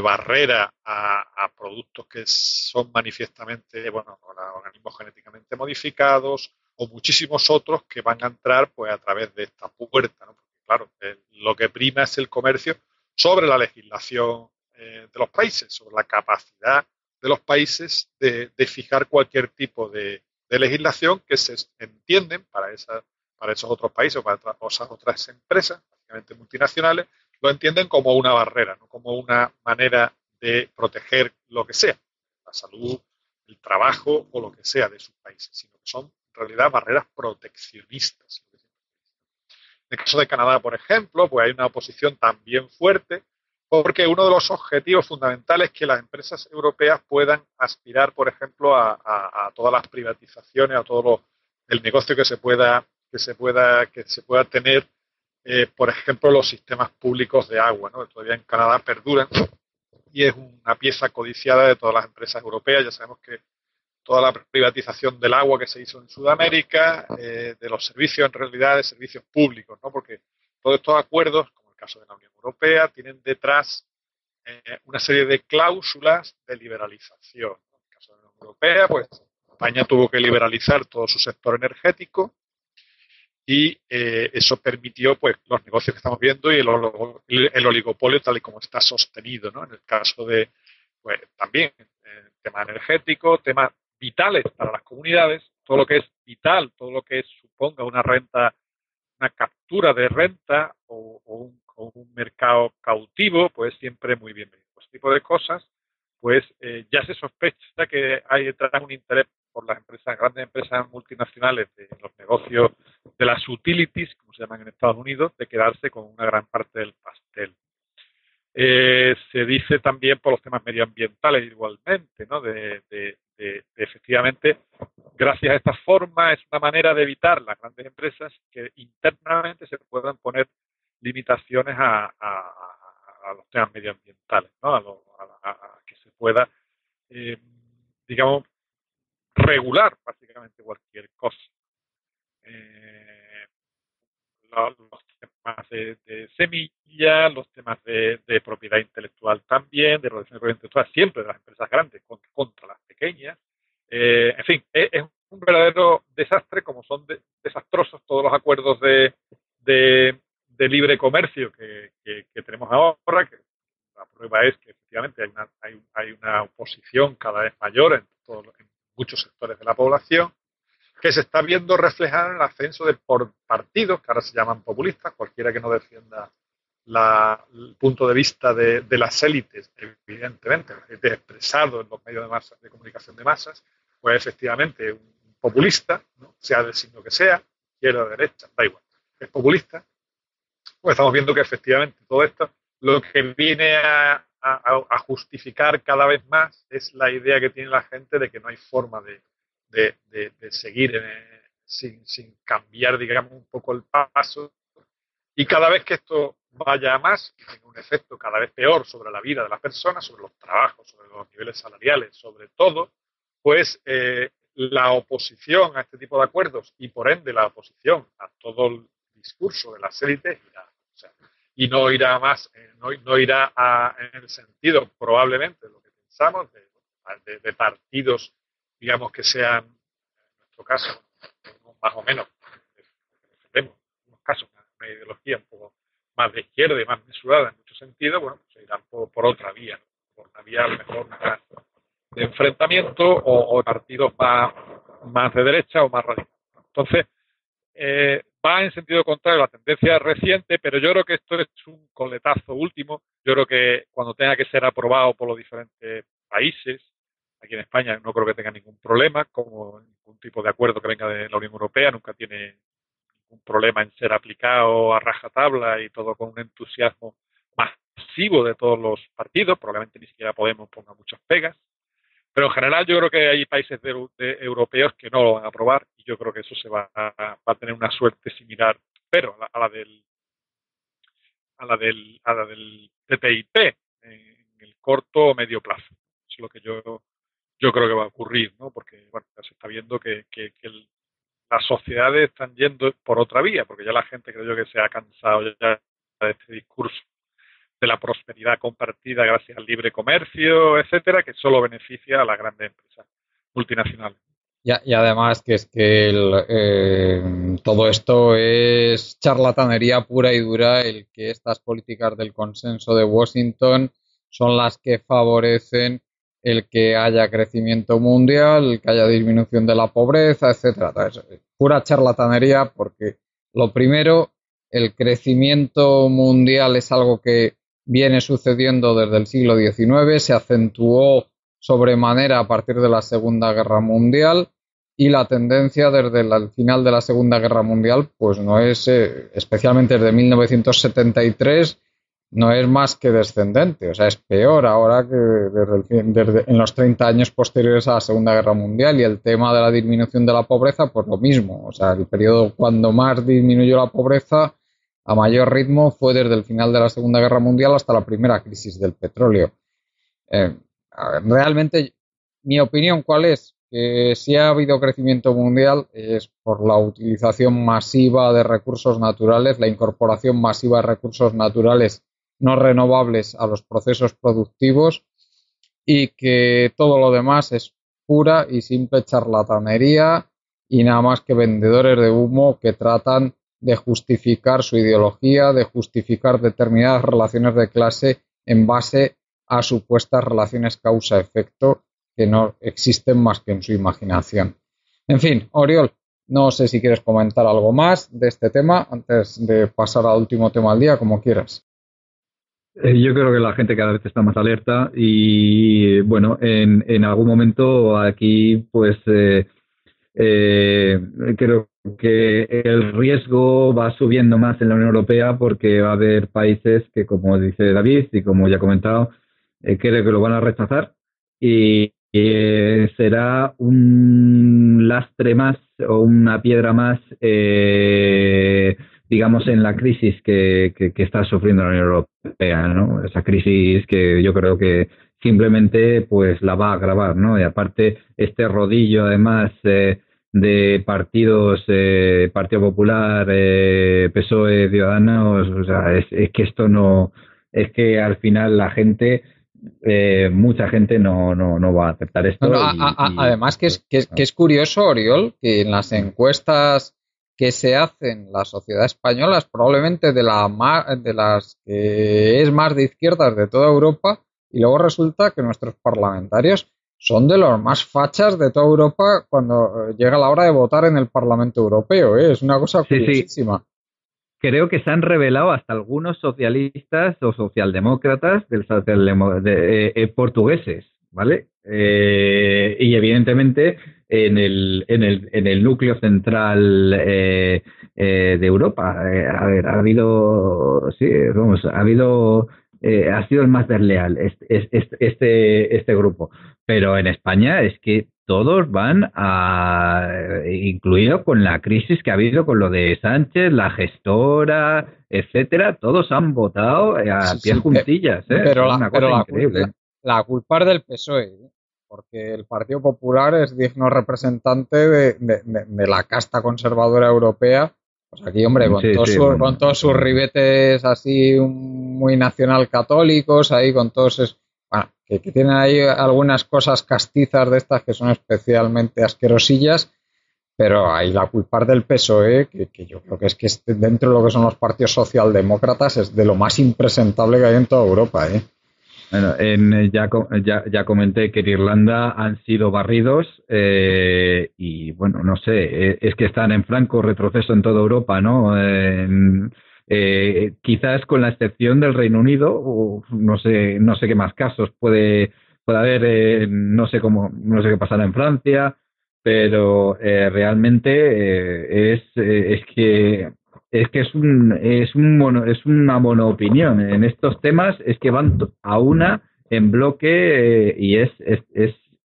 barrera a productos que son manifiestamente, bueno, organismos genéticamente modificados o muchísimos otros que van a entrar pues a través de esta puerta, ¿no? Porque, claro, lo que prima es el comercio sobre la legislación de los países, sobre la capacidad de los países de fijar cualquier tipo de legislación que se entienden para esos otros países o para esas otras empresas, básicamente multinacionales, lo entienden como una barrera, no como una manera de proteger lo que sea, la salud, el trabajo o lo que sea de sus países, sino que son en realidad barreras proteccionistas. En el caso de Canadá, por ejemplo, pues hay una oposición también fuerte, porque uno de los objetivos fundamentales es que las empresas europeas puedan aspirar, por ejemplo, a todas las privatizaciones, a todo el negocio que se pueda tener, por ejemplo, los sistemas públicos de agua, ¿no? Todavía en Canadá perduran y es una pieza codiciada de todas las empresas europeas. Ya sabemos que toda la privatización del agua que se hizo en Sudamérica, de los servicios, en realidad, de servicios públicos, ¿no? Porque todos estos acuerdos, como el caso de la Unión Europea, tienen detrás una serie de cláusulas de liberalización. En el caso de la Unión Europea, pues España tuvo que liberalizar todo su sector energético y eso permitió pues los negocios que estamos viendo y el oligopolio tal y como está sostenido, ¿no? En el caso de, pues también, tema energético, temas vitales para las comunidades, todo lo que es vital, todo lo que suponga una renta, una captura de renta o un mercado cautivo, pues siempre muy bienvenido. Este tipo de cosas, pues ya se sospecha que hay detrás un interés por las empresas, grandes empresas multinacionales de los negocios de las utilities, como se llaman en Estados Unidos, de quedarse con una gran parte del pastel. Se dice también por los temas medioambientales igualmente, ¿no? De efectivamente, gracias a esta forma, es una manera de evitar las grandes empresas que internamente se puedan poner limitaciones a los temas medioambientales, ¿no? A que se pueda, digamos, regular básicamente cualquier cosa. Los temas de semillas, los temas de propiedad intelectual también, de protección de propiedad intelectual, siempre de las empresas grandes contra las pequeñas. En fin, es un verdadero desastre, como son desastrosos todos los acuerdos de libre comercio que tenemos ahora, que la prueba es que efectivamente hay una oposición cada vez mayor en muchos sectores de la población, que se está viendo reflejado en el ascenso de partidos que ahora se llaman populistas. Cualquiera que no defienda el punto de vista de las élites, evidentemente, las élites expresado en los medios de comunicación de masas, pues efectivamente un populista, ¿no? Sea del signo que sea, izquierda o derecha, da igual, es populista. Pues estamos viendo que efectivamente todo esto lo que viene a justificar cada vez más es la idea que tiene la gente de que no hay forma de seguir sin cambiar, digamos, un poco el paso. Y cada vez que esto vaya a más, y tenga un efecto cada vez peor sobre la vida de las personas, sobre los trabajos, sobre los niveles salariales, sobre todo, pues la oposición a este tipo de acuerdos y por ende la oposición a todo el discurso de las élites irá. O sea, y no irá más, no irá en el sentido probablemente de lo que pensamos, de partidos, digamos, que sean, en nuestro caso, más o menos, defendemos en unos casos una ideología un poco más de izquierda y más mesurada en muchos sentidos, bueno, pues irán por otra vía, ¿no? Por una vía a lo mejor más de enfrentamiento o partidos más de derecha o más radicales. Entonces, va en sentido contrario a la tendencia reciente, pero yo creo que esto es un coletazo último. Yo creo que cuando tenga que ser aprobado por los diferentes países, aquí en España no creo que tenga ningún problema, como ningún tipo de acuerdo que venga de la Unión Europea, nunca tiene ningún problema en ser aplicado a rajatabla y todo con un entusiasmo masivo de todos los partidos. Probablemente ni siquiera Podemos ponga muchas pegas. Pero en general yo creo que hay países europeos que no lo van a aprobar y yo creo que eso va a tener una suerte similar, pero a la del TTIP en el corto o medio plazo. Eso es lo que yo creo que va a ocurrir, ¿no? Porque bueno, ya se está viendo que las sociedades están yendo por otra vía, porque ya la gente creo yo que se ha cansado ya de este discurso de la prosperidad compartida gracias al libre comercio, etcétera, que solo beneficia a las grandes empresas multinacionales. Y además que es que todo esto es charlatanería pura y dura, el que estas políticas del consenso de Washington son las que favorecen el que haya crecimiento mundial, el que haya disminución de la pobreza, etcétera. Entonces, pura charlatanería porque lo primero, el crecimiento mundial es algo que viene sucediendo desde el siglo XIX, se acentuó sobremanera a partir de la Segunda Guerra Mundial y la tendencia desde el final de la Segunda Guerra Mundial, pues no es, especialmente desde 1973, no es más que descendente, o sea, es peor ahora que en los 30 años posteriores a la Segunda Guerra Mundial. Y el tema de la disminución de la pobreza, pues lo mismo, o sea, el periodo cuando más disminuyó la pobreza a mayor ritmo fue desde el final de la Segunda Guerra Mundial hasta la primera crisis del petróleo. Eh, Realmente, mi opinión, ¿cuál es? Que si ha habido crecimiento mundial es por la utilización masiva de recursos naturales, la incorporación masiva de recursos naturales no renovables a los procesos productivos, y que todo lo demás es pura y simple charlatanería y nada más que vendedores de humo que tratan de justificar su ideología, de justificar determinadas relaciones de clase en base a supuestas relaciones causa-efecto que no existen más que en su imaginación. En fin, Oriol, no sé si quieres comentar algo más de este tema antes de pasar al último tema del día, como quieras. Yo creo que la gente cada vez está más alerta y bueno, en algún momento aquí pues eh, creo que el riesgo va subiendo más en la Unión Europea porque va a haber países que, como dice David y como ya he comentado, creo que lo van a rechazar y será un lastre más o una piedra más, digamos, en la crisis que está sufriendo la Unión Europea, ¿no? Esa crisis que yo creo que simplemente pues la va a agravar, ¿no? Y aparte este rodillo además de partidos, Partido Popular, PSOE, Ciudadanos, o sea, es que esto no, es que al final la gente, mucha gente no va a aceptar No, no, esto y además que pues, que es curioso, Oriol, que en las encuestas que se hacen la sociedad española es probablemente de las que es más de izquierdas de toda Europa, y luego resulta que nuestros parlamentarios son de los más fachas de toda Europa cuando llega la hora de votar en el Parlamento Europeo, ¿eh? Es una cosa sí, sí, curiosísima. creo que se han revelado hasta algunos socialistas o socialdemócratas portugueses, ¿vale? Y evidentemente en el núcleo central de Europa, a ver, ha habido, sí, vamos, ha habido, ha sido el más desleal este grupo. Pero en España es que todos van a, incluido con la crisis que ha habido con lo de Sánchez, la gestora, etcétera, todos han votado a Sí, pie sí, juntillas, ¿eh? Es una pero cosa increíble. la culpa es del PSOE, ¿eh? Porque el Partido Popular es digno representante de la casta conservadora europea. Pues aquí, hombre, Sí, sí, con bueno, todos sus ribetes así muy nacional católicos, ahí con todos bueno, que tienen ahí algunas cosas castizas de estas que son especialmente asquerosillas, pero ahí la culpa es del PSOE, que yo creo que es que dentro de lo que son los partidos socialdemócratas es de lo más impresentable que hay en toda Europa, ¿eh? bueno, ya comenté que en Irlanda han sido barridos y bueno, no sé, es que están en franco retroceso en toda Europa, ¿no? Quizás con la excepción del Reino Unido, o no sé qué más casos puede haber, no sé qué pasará en Francia, pero realmente es que es una monoopinión. En estos temas es que van a una en bloque y es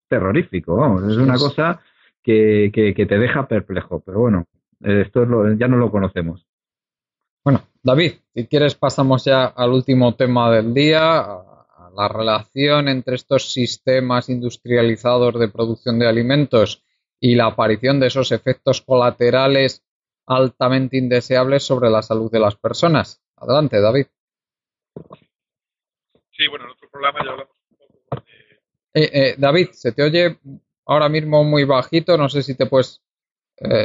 terrorífico, vamos, es una Es, cosa que te deja perplejo, pero bueno, ya no lo conocemos. bueno, David, si quieres pasamos ya al último tema del día, a la relación entre estos sistemas industrializados de producción de alimentos y la aparición de esos efectos colaterales altamente indeseables sobre la salud de las personas. Adelante, David. Sí, bueno, en otro programa ya hablamos un poco David, se te oye ahora mismo muy bajito, no sé si te puedes,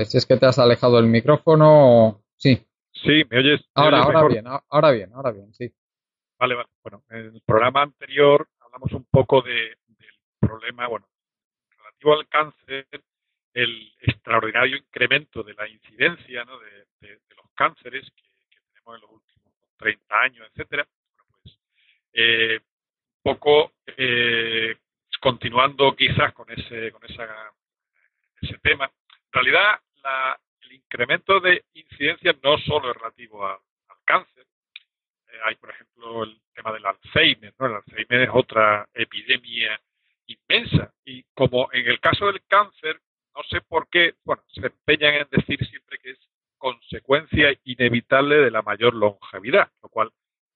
si es que te has alejado el micrófono o... Sí, Sí, me oyes mejor? ahora bien, sí. Vale, vale. Bueno, en el programa anterior hablamos un poco del problema, bueno, relativo al cáncer, el extraordinario incremento de la incidencia, ¿no? de los cánceres que tenemos en los últimos 30 años, etcétera. Bueno, pues poco continuando quizás con esa ese tema. En realidad, el incremento de incidencia no solo es relativo al cáncer. Hay, por ejemplo, el tema del Alzheimer, ¿no? El Alzheimer es otra epidemia inmensa. Y como en el caso del cáncer, no sé por qué, bueno, se empeñan en decir siempre que es consecuencia inevitable de la mayor longevidad, lo cual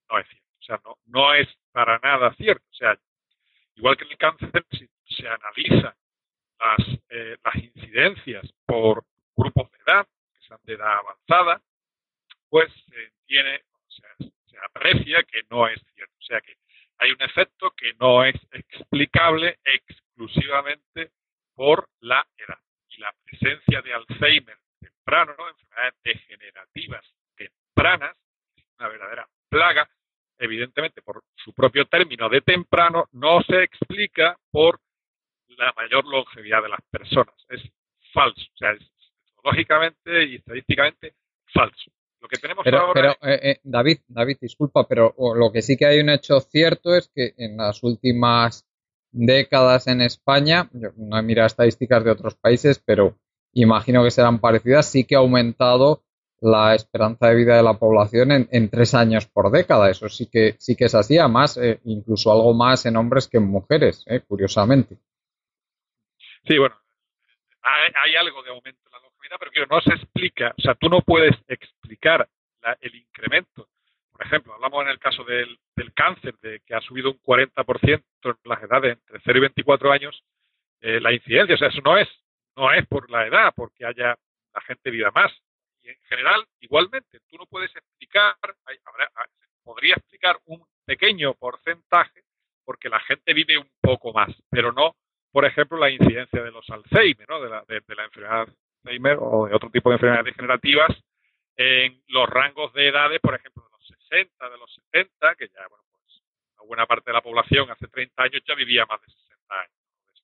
no es cierto. O sea, no es para nada cierto. O sea, igual que en el cáncer, si se analizan las incidencias por grupos de edad, que sean de edad avanzada, pues se aprecia que no es cierto. O sea, que hay un efecto que no es explicable exclusivamente por la edad. Y la presencia de Alzheimer temprano, ¿no? Enfermedades degenerativas tempranas, una verdadera plaga, evidentemente por su propio término de temprano, no se explica por la mayor longevidad de las personas. Es falso, o sea, es lógicamente y estadísticamente falso. Lo que tenemos ahora... David, disculpa, pero lo que sí que hay un hecho cierto es que en las últimas décadas en España, yo no he mirado estadísticas de otros países, pero imagino que serán parecidas, sí que ha aumentado la esperanza de vida de la población en 3 años por década. Eso sí que es así, además, incluso algo más en hombres que en mujeres, curiosamente. Sí, bueno, hay algo de aumento en la longevidad, pero claro, no se explica, o sea, tú no puedes explicar el incremento. Por ejemplo, hablamos en el caso del cáncer, de que ha subido un 40% en las edades entre 0 y 24 años, la incidencia, o sea, eso no es por la edad, porque la gente viva más. Y en general, igualmente, tú no puedes explicar, podría explicar un pequeño porcentaje porque la gente vive un poco más, pero no, por ejemplo, la incidencia de los Alzheimer, ¿no? de la enfermedad Alzheimer o de otro tipo de enfermedades degenerativas en los rangos de edades, por ejemplo, de los 60, de los 70, que ya, bueno, pues una buena parte de la población hace 30 años ya vivía más de 60 años.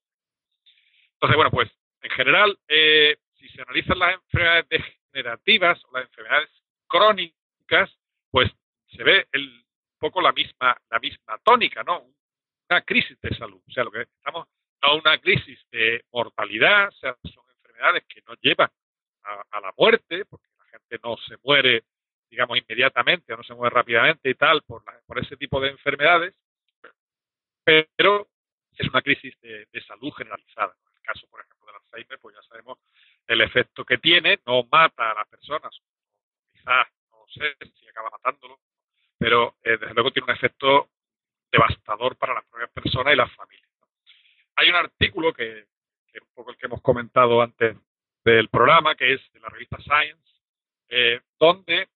Entonces, bueno, pues en general, si se analizan las enfermedades degenerativas o las enfermedades crónicas, pues se ve un poco la misma tónica, ¿no? Una crisis de salud. O sea, lo que estamos, no una crisis de mortalidad, o sea, son enfermedades que no llevan a la muerte, porque la gente no se muere, digamos, inmediatamente o no se muere rápidamente y tal, por ese tipo de enfermedades, pero es una crisis de salud generalizada. En el caso, por ejemplo, del Alzheimer, pues ya sabemos el efecto que tiene, no mata a las personas, quizás, no sé si acaba matándolo, pero desde luego tiene un efecto devastador para las propias personas y las familias. Hay un artículo que es un poco el que hemos comentado antes del programa, que es de la revista Science, donde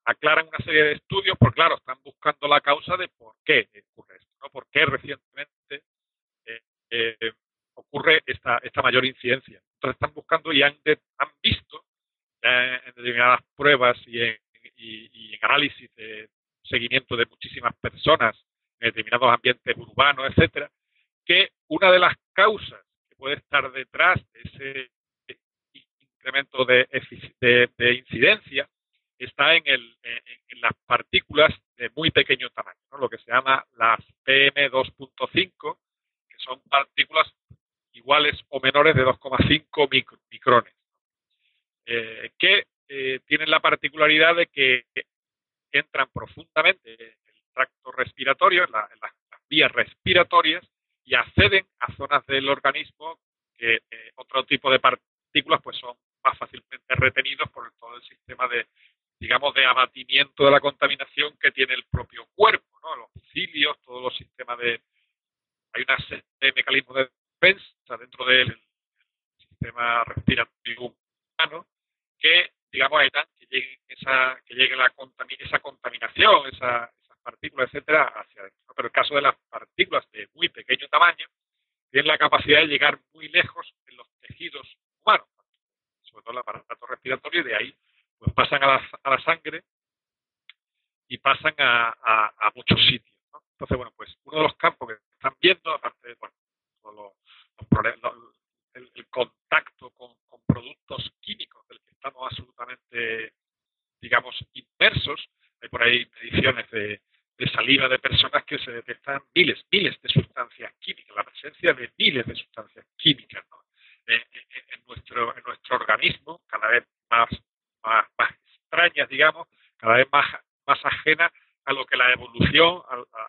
aclaran una serie de estudios, porque claro, están buscando la causa de por qué ocurre esto, ¿no? Por qué recientemente ocurre esta mayor incidencia. Entonces están buscando y han visto en determinadas pruebas y en análisis de seguimiento de muchísimas personas en determinados ambientes urbanos, etcétera, que una de las causas que puede estar detrás de ese incremento de incidencia está en las partículas de muy pequeño tamaño, ¿no? Lo que se llama las PM2.5, que son partículas iguales o menores de 2,5 micrones, que tienen la particularidad de que entran profundamente en el tracto respiratorio, en las vías respiratorias, y acceden a zonas del organismo que otro tipo de partículas pues son más fácilmente retenidos por todo el sistema de, digamos, de abatimiento de la contaminación que tiene el propio cuerpo, ¿no? Los cilios, todos los sistemas hay una serie de mecanismos de defensa dentro del sistema respiratorio humano que, digamos, evitan que llegue esa contaminación, esas partículas, etcétera, hacia adentro, ¿no? Pero el caso de las partículas de muy pequeño tamaño tienen la capacidad de llegar muy lejos en los tejidos humanos, sobre todo el aparato respiratorio, y de ahí pues pasan a la sangre y pasan a muchos sitios, ¿no? Entonces, bueno, pues uno de los campos que están viendo, aparte de, bueno, el contacto con productos químicos del que estamos absolutamente, digamos, inmersos, hay por ahí mediciones de saliva de personas que se detectan miles de sustancias químicas, la presencia de miles de sustancias químicas, ¿no? en nuestro organismo, cada vez más extrañas, digamos, cada vez más ajenas a lo que la evolución,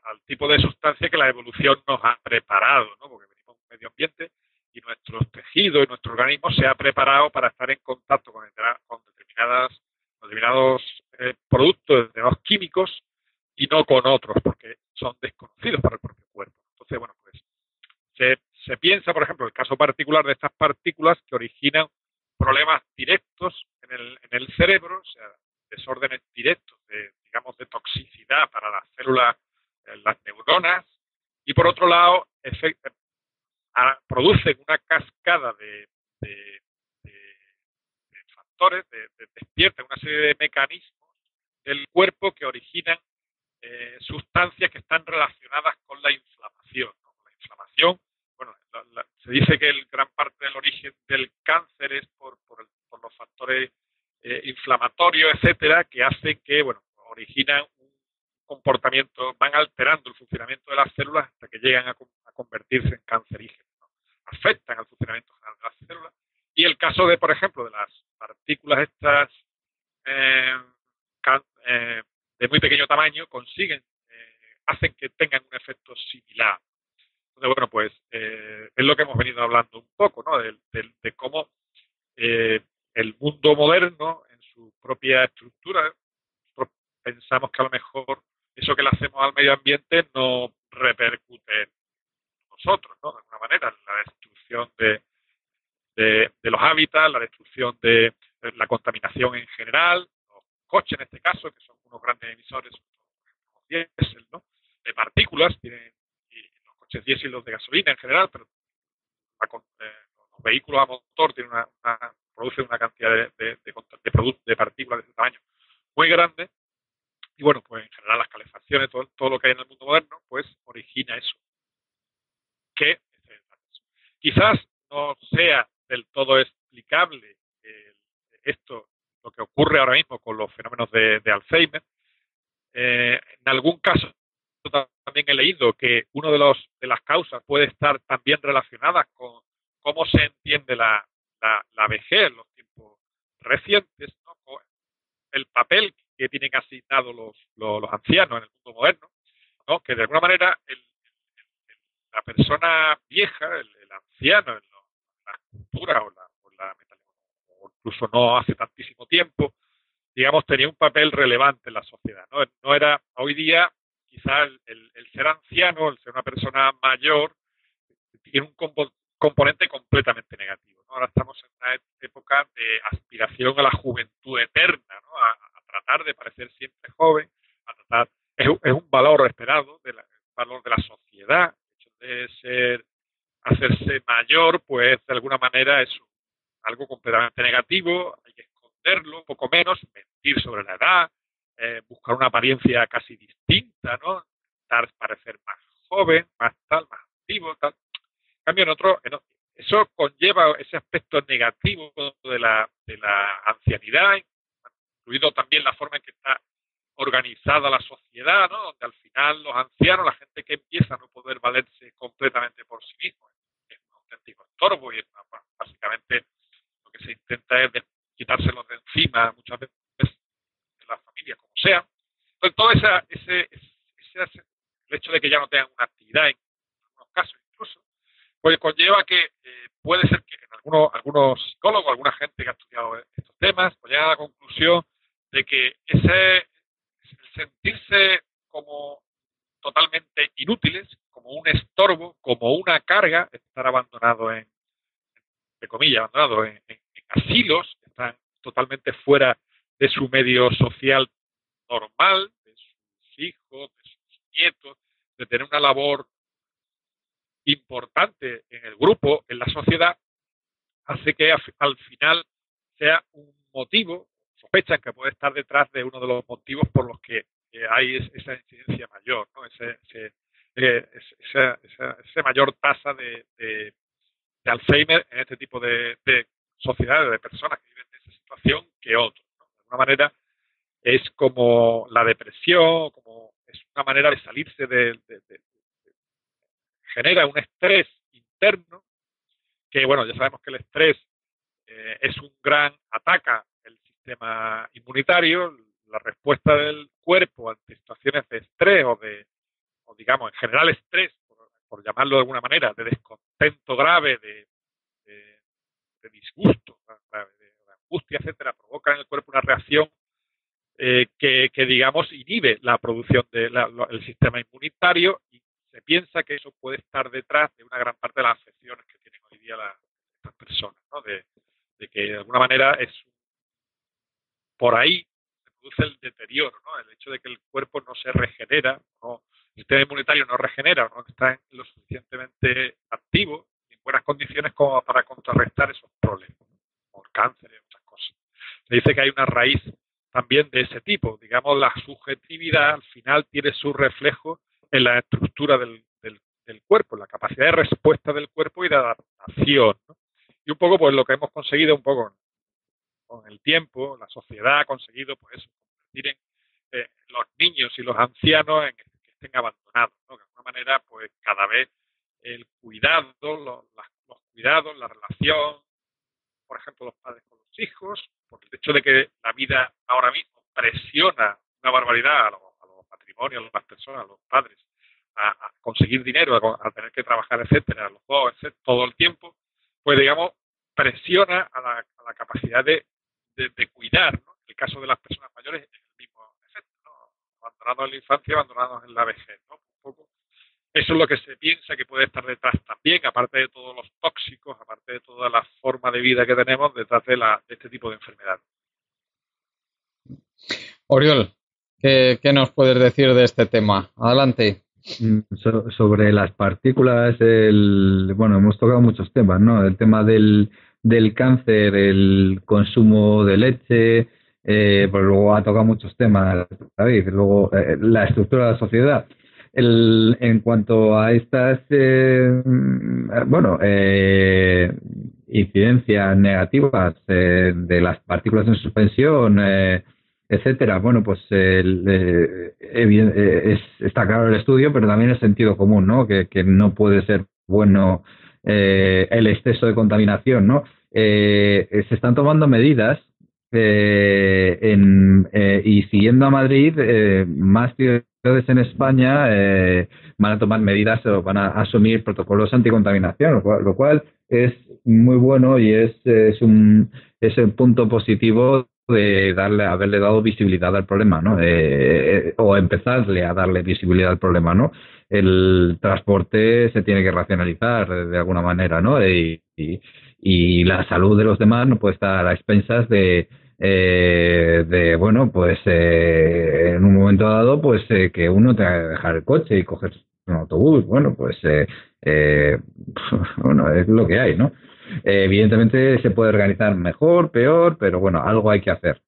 al tipo de sustancia que la evolución nos ha preparado, ¿no? Porque venimos de un medio ambiente y nuestros tejidos y nuestro organismo se ha preparado para estar en contacto con determinados productos, determinados químicos y no con otros, porque son desconocidos para el propio cuerpo. Entonces, bueno, pues se piensa, por ejemplo, el caso particular de estas partículas que originan problemas directos en el cerebro, o sea, desórdenes directos digamos, de toxicidad para las células, las neuronas, y por otro lado, producen una cascada de factores, despiertan una serie de mecanismos del cuerpo que originan sustancias que están relacionadas con la inflamación, ¿no? La inflamación, bueno, se dice que gran parte del origen del cáncer es por los factores inflamatorios, etcétera, que hacen que, bueno, originan un comportamiento, van alterando el funcionamiento de las células hasta que llegan a convertirse en cancerígenos, ¿no? Afectan al funcionamiento general de las células. Y el caso de, por ejemplo, de las partículas estas eh, de muy pequeño tamaño hacen que tengan un efecto similar. Entonces, bueno, pues es lo que hemos venido hablando un poco, ¿no? De cómo el mundo moderno, en su propia estructura, nosotros pensamos que a lo mejor eso que le hacemos al medio ambiente no repercute en nosotros, ¿no? De alguna manera, la destrucción de los hábitats, la destrucción de la contaminación en general, los coches en este caso, que son unos grandes emisores, como diésel, ¿no? De partículas, y los coches diésel y los de gasolina en general, pero los vehículos a motor producen una cantidad de partículas de ese tamaño muy grande, y bueno, pues en general las calefacciones, todo lo que hay en el mundo moderno, pues origina eso. Quizás no sea del todo explicable esto, lo que ocurre ahora mismo con los fenómenos de Alzheimer. En algún caso también he leído que una de las causas puede estar también relacionada con cómo se entiende la vejez en los tiempos recientes, ¿no? Con el papel que tienen asignado los ancianos en el mundo moderno, ¿no? Que de alguna manera la persona vieja, el anciano, en la cultura o incluso no hace tantísimo tiempo, digamos, tenía un papel relevante en la sociedad, ¿no? No era, hoy día, quizás el ser anciano, el ser una persona mayor, tiene un componente completamente negativo, ¿no? Ahora estamos en una época de aspiración a la juventud eterna, ¿no? A tratar de parecer siempre joven, es un valor esperado, valor de la sociedad, de hacerse mayor, pues de alguna manera es algo completamente negativo, hay que esconderlo, poco menos, mentir sobre la edad, buscar una apariencia casi distinta, ¿no? Parecer más joven, más activo, tal. En cambio, eso conlleva ese aspecto negativo de la ancianidad, incluido también la forma en que está organizada la sociedad, ¿no? Donde al final los ancianos, la gente que empieza a no poder valerse completamente por sí mismo, es un auténtico estorbo y básicamente lo que se intenta es quitárselos de encima muchas veces de la familia, como sea. Entonces, todo el hecho de que ya no tengan una actividad en algunos casos incluso, pues conlleva que puede ser que algunos psicólogos, alguna gente que ha estudiado estos temas, pues llegan a la conclusión de que el sentirse como totalmente inútiles, como un estorbo, como una carga, estar abandonado de comillas, abandonado en asilos, están totalmente fuera de su medio social normal, de sus hijos, de sus nietos, de tener una labor importante en el grupo, en la sociedad, hace que al final sea un motivo, sospechan que puede estar detrás de uno de los motivos por los que hay esa incidencia mayor, ¿no? Esa mayor tasa de Alzheimer en este tipo de sociedades, de personas que viven en esa situación que otros, ¿no? De alguna manera es como la depresión, como es una manera de salirse genera un estrés interno que bueno, ya sabemos que el estrés es un gran ataca el sistema inmunitario, la respuesta del cuerpo ante situaciones de estrés o digamos, en general estrés, por llamarlo de alguna manera, de descontento grave, de disgusto, de angustia, etcétera, provoca en el cuerpo una reacción digamos, inhibe la producción del sistema inmunitario y se piensa que eso puede estar detrás de una gran parte de las afecciones que tienen hoy día estas personas, ¿no? De que de alguna manera por ahí se produce el deterioro, ¿no? El hecho de que el cuerpo no se regenera, ¿no? El sistema inmunitario no regenera, no está lo suficientemente activo en buenas condiciones como para contrarrestar esos problemas, como el cáncer y otras cosas. Se dice que hay una raíz también de ese tipo. Digamos, la subjetividad al final tiene su reflejo en la estructura del cuerpo, en la capacidad de respuesta del cuerpo y de adaptación, ¿no? Y un poco, pues lo que hemos conseguido un poco con el tiempo, la sociedad ha conseguido, pues, convertir en los niños y los ancianos en que estén abandonados, ¿no? De alguna manera, pues, cada vez el cuidado, los cuidados, la relación, por ejemplo, los padres con los hijos, por el hecho de que la vida ahora mismo presiona una barbaridad a los matrimonios, a las personas, a los padres, a conseguir dinero, a tener que trabajar, etcétera, los dos, etcétera, todo el tiempo, pues digamos, presiona a la capacidad de cuidar, ¿no? En el caso de las personas mayores es el mismo efecto, ¿no? Abandonados en la infancia, abandonados en la vejez, ¿no? Un poco. Eso es lo que se piensa que puede estar detrás también, aparte de todos los tóxicos, aparte de toda la forma de vida que tenemos detrás de este tipo de enfermedad. Oriol, ¿qué nos puedes decir de este tema? Adelante. Sobre las partículas, bueno, hemos tocado muchos temas, ¿no? El tema del cáncer, el consumo de leche, pues luego ha tocado muchos temas, David. Luego, la estructura de la sociedad. En cuanto a estas, incidencias negativas de las partículas en suspensión, etcétera. Bueno, pues está claro el estudio, pero también el sentido común, ¿no? Que no puede ser bueno el exceso de contaminación, ¿no? Se están tomando medidas y siguiendo a Madrid, más ciudades en España van a tomar medidas o van a asumir protocolos anticontaminación, lo cual es muy bueno y es un punto positivo de haberle dado visibilidad al problema, ¿no? O empezarle a darle visibilidad al problema, ¿no? El transporte se tiene que racionalizar de alguna manera, ¿no? Y la salud de los demás no puede estar a expensas bueno, pues en un momento dado, pues que uno tenga que dejar el coche y coger un autobús. Bueno, pues bueno, es lo que hay, ¿no? Evidentemente se puede organizar mejor, peor, pero bueno, algo hay que hacer.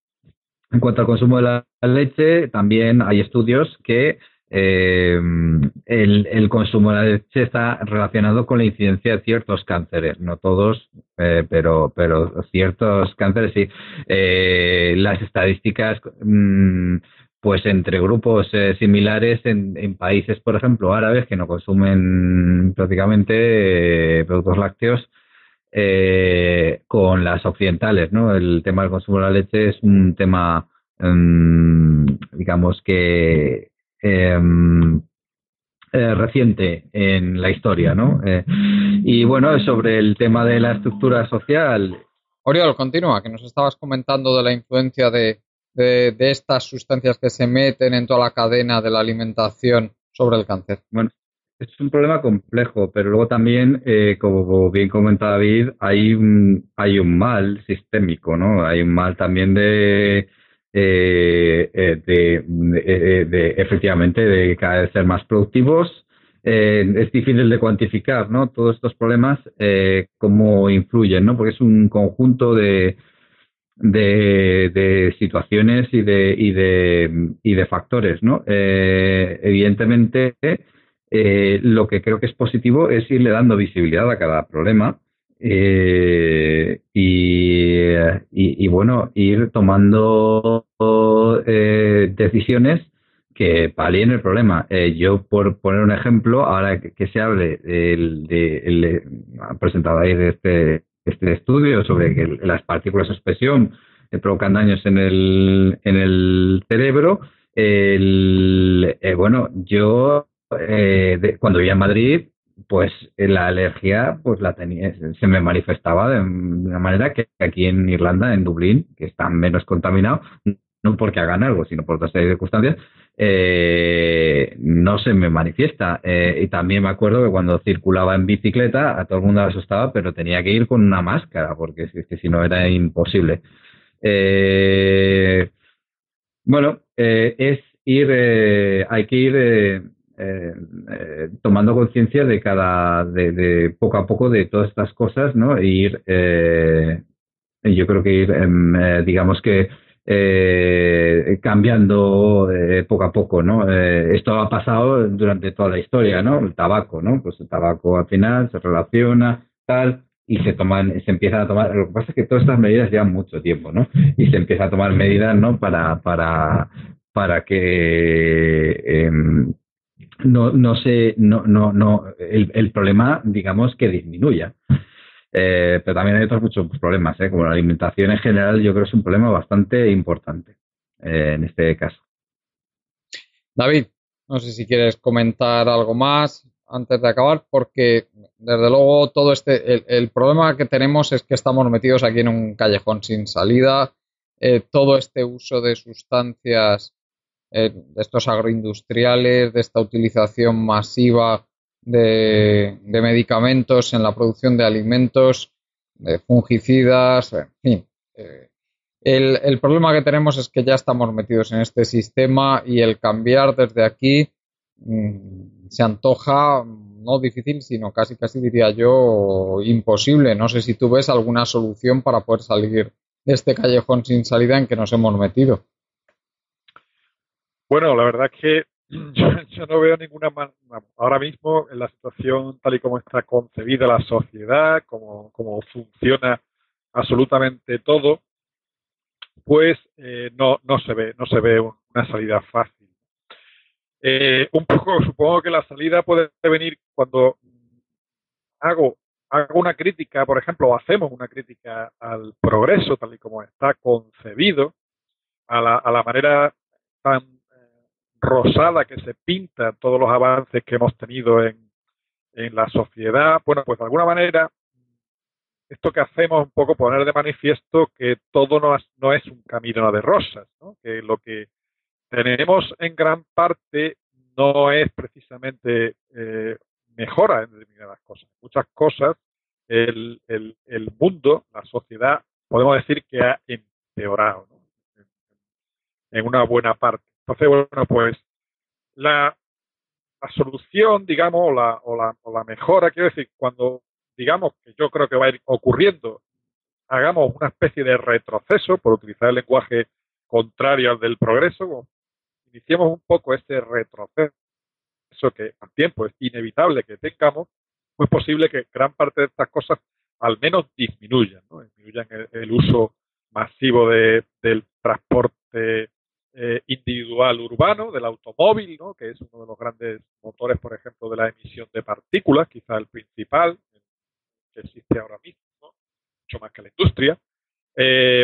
En cuanto al consumo de la leche, también hay estudios que el consumo de la leche está relacionado con la incidencia de ciertos cánceres, no todos, pero ciertos cánceres sí. Las estadísticas, pues entre grupos similares en países, por ejemplo, árabes que no consumen prácticamente productos lácteos, con las occidentales, ¿no? El tema del consumo de la leche es un tema, digamos que reciente en la historia, ¿no? Y bueno, sobre el tema de la estructura social. Oriol, continúa, que nos estabas comentando de la influencia de estas sustancias que se meten en toda la cadena de la alimentación sobre el cáncer. Bueno, es un problema complejo, pero luego también, como bien comenta David, hay un mal sistémico, ¿no? Hay un mal también de efectivamente de cada vez ser más productivos. Es difícil de cuantificar, ¿no? Todos estos problemas, cómo influyen, ¿no? Porque es un conjunto de situaciones y de factores, ¿no? Evidentemente, lo que creo que es positivo es irle dando visibilidad a cada problema y bueno, ir tomando decisiones que palien el problema. Yo, por poner un ejemplo, ahora que se hable ha presentado ahí de este estudio sobre que las partículas de expresión provocan daños en el cerebro. Bueno, yo cuando vivía en Madrid, pues la alergia pues la tenía, se me manifestaba de una manera que aquí en Irlanda, en Dublín, que está menos contaminado, no porque hagan algo, sino por otra serie de circunstancias, no se me manifiesta. Y también me acuerdo que cuando circulaba en bicicleta a todo el mundo le asustaba, pero tenía que ir con una máscara, porque es que si no era imposible. Eh, bueno, hay que ir tomando conciencia de poco a poco de todas estas cosas, ¿no? Yo creo que ir, digamos que cambiando poco a poco, ¿no? Esto ha pasado durante toda la historia, ¿no? El tabaco, ¿no? Pues el tabaco al final se relaciona, tal, y se empiezan a tomar. Lo que pasa es que todas estas medidas llevan mucho tiempo, ¿no? Y se empieza a tomar medidas, ¿no? Para que el problema, digamos, que disminuya. Pero también hay otros muchos problemas, como la alimentación en general, yo creo que es un problema bastante importante en este caso. David, no sé si quieres comentar algo más antes de acabar, porque desde luego todo el problema que tenemos es que estamos metidos aquí en un callejón sin salida. Todo este uso de sustancias, de estos agroindustriales, de esta utilización masiva de medicamentos en la producción de alimentos, de fungicidas, en fin. El problema que tenemos es que ya estamos metidos en este sistema y el cambiar desde aquí se antoja no difícil, sino casi diría yo imposible. No sé si tú ves alguna solución para poder salir de este callejón sin salida en que nos hemos metido. Bueno, la verdad es que yo no veo ninguna ahora mismo en la situación tal y como está concebida la sociedad, como funciona absolutamente todo, pues no se ve una salida fácil. Un poco supongo que la salida puede venir cuando hago una crítica, por ejemplo, o hacemos una crítica al progreso tal y como está concebido, a la manera tan rosada que se pinta todos los avances que hemos tenido en la sociedad. Bueno, pues de alguna manera esto que hacemos es un poco poner de manifiesto que todo no es un camino de rosas, ¿no? Que lo que tenemos en gran parte no es precisamente mejora en determinadas cosas. Muchas cosas, el mundo, la sociedad, podemos decir que ha empeorado, ¿no? En una buena parte. Entonces, bueno, pues la solución, digamos, o la mejora, quiero decir, cuando digamos que yo creo que va a ir ocurriendo, hagamos una especie de retroceso, por utilizar el lenguaje contrario al del progreso, iniciemos un poco ese retroceso que al tiempo es inevitable que tengamos, pues es posible que gran parte de estas cosas al menos disminuyan, ¿no? Disminuyan el uso masivo del transporte individual urbano, del automóvil, ¿no? Que es uno de los grandes motores, por ejemplo, de la emisión de partículas, quizá el principal que existe ahora mismo, ¿no? Mucho más que la industria.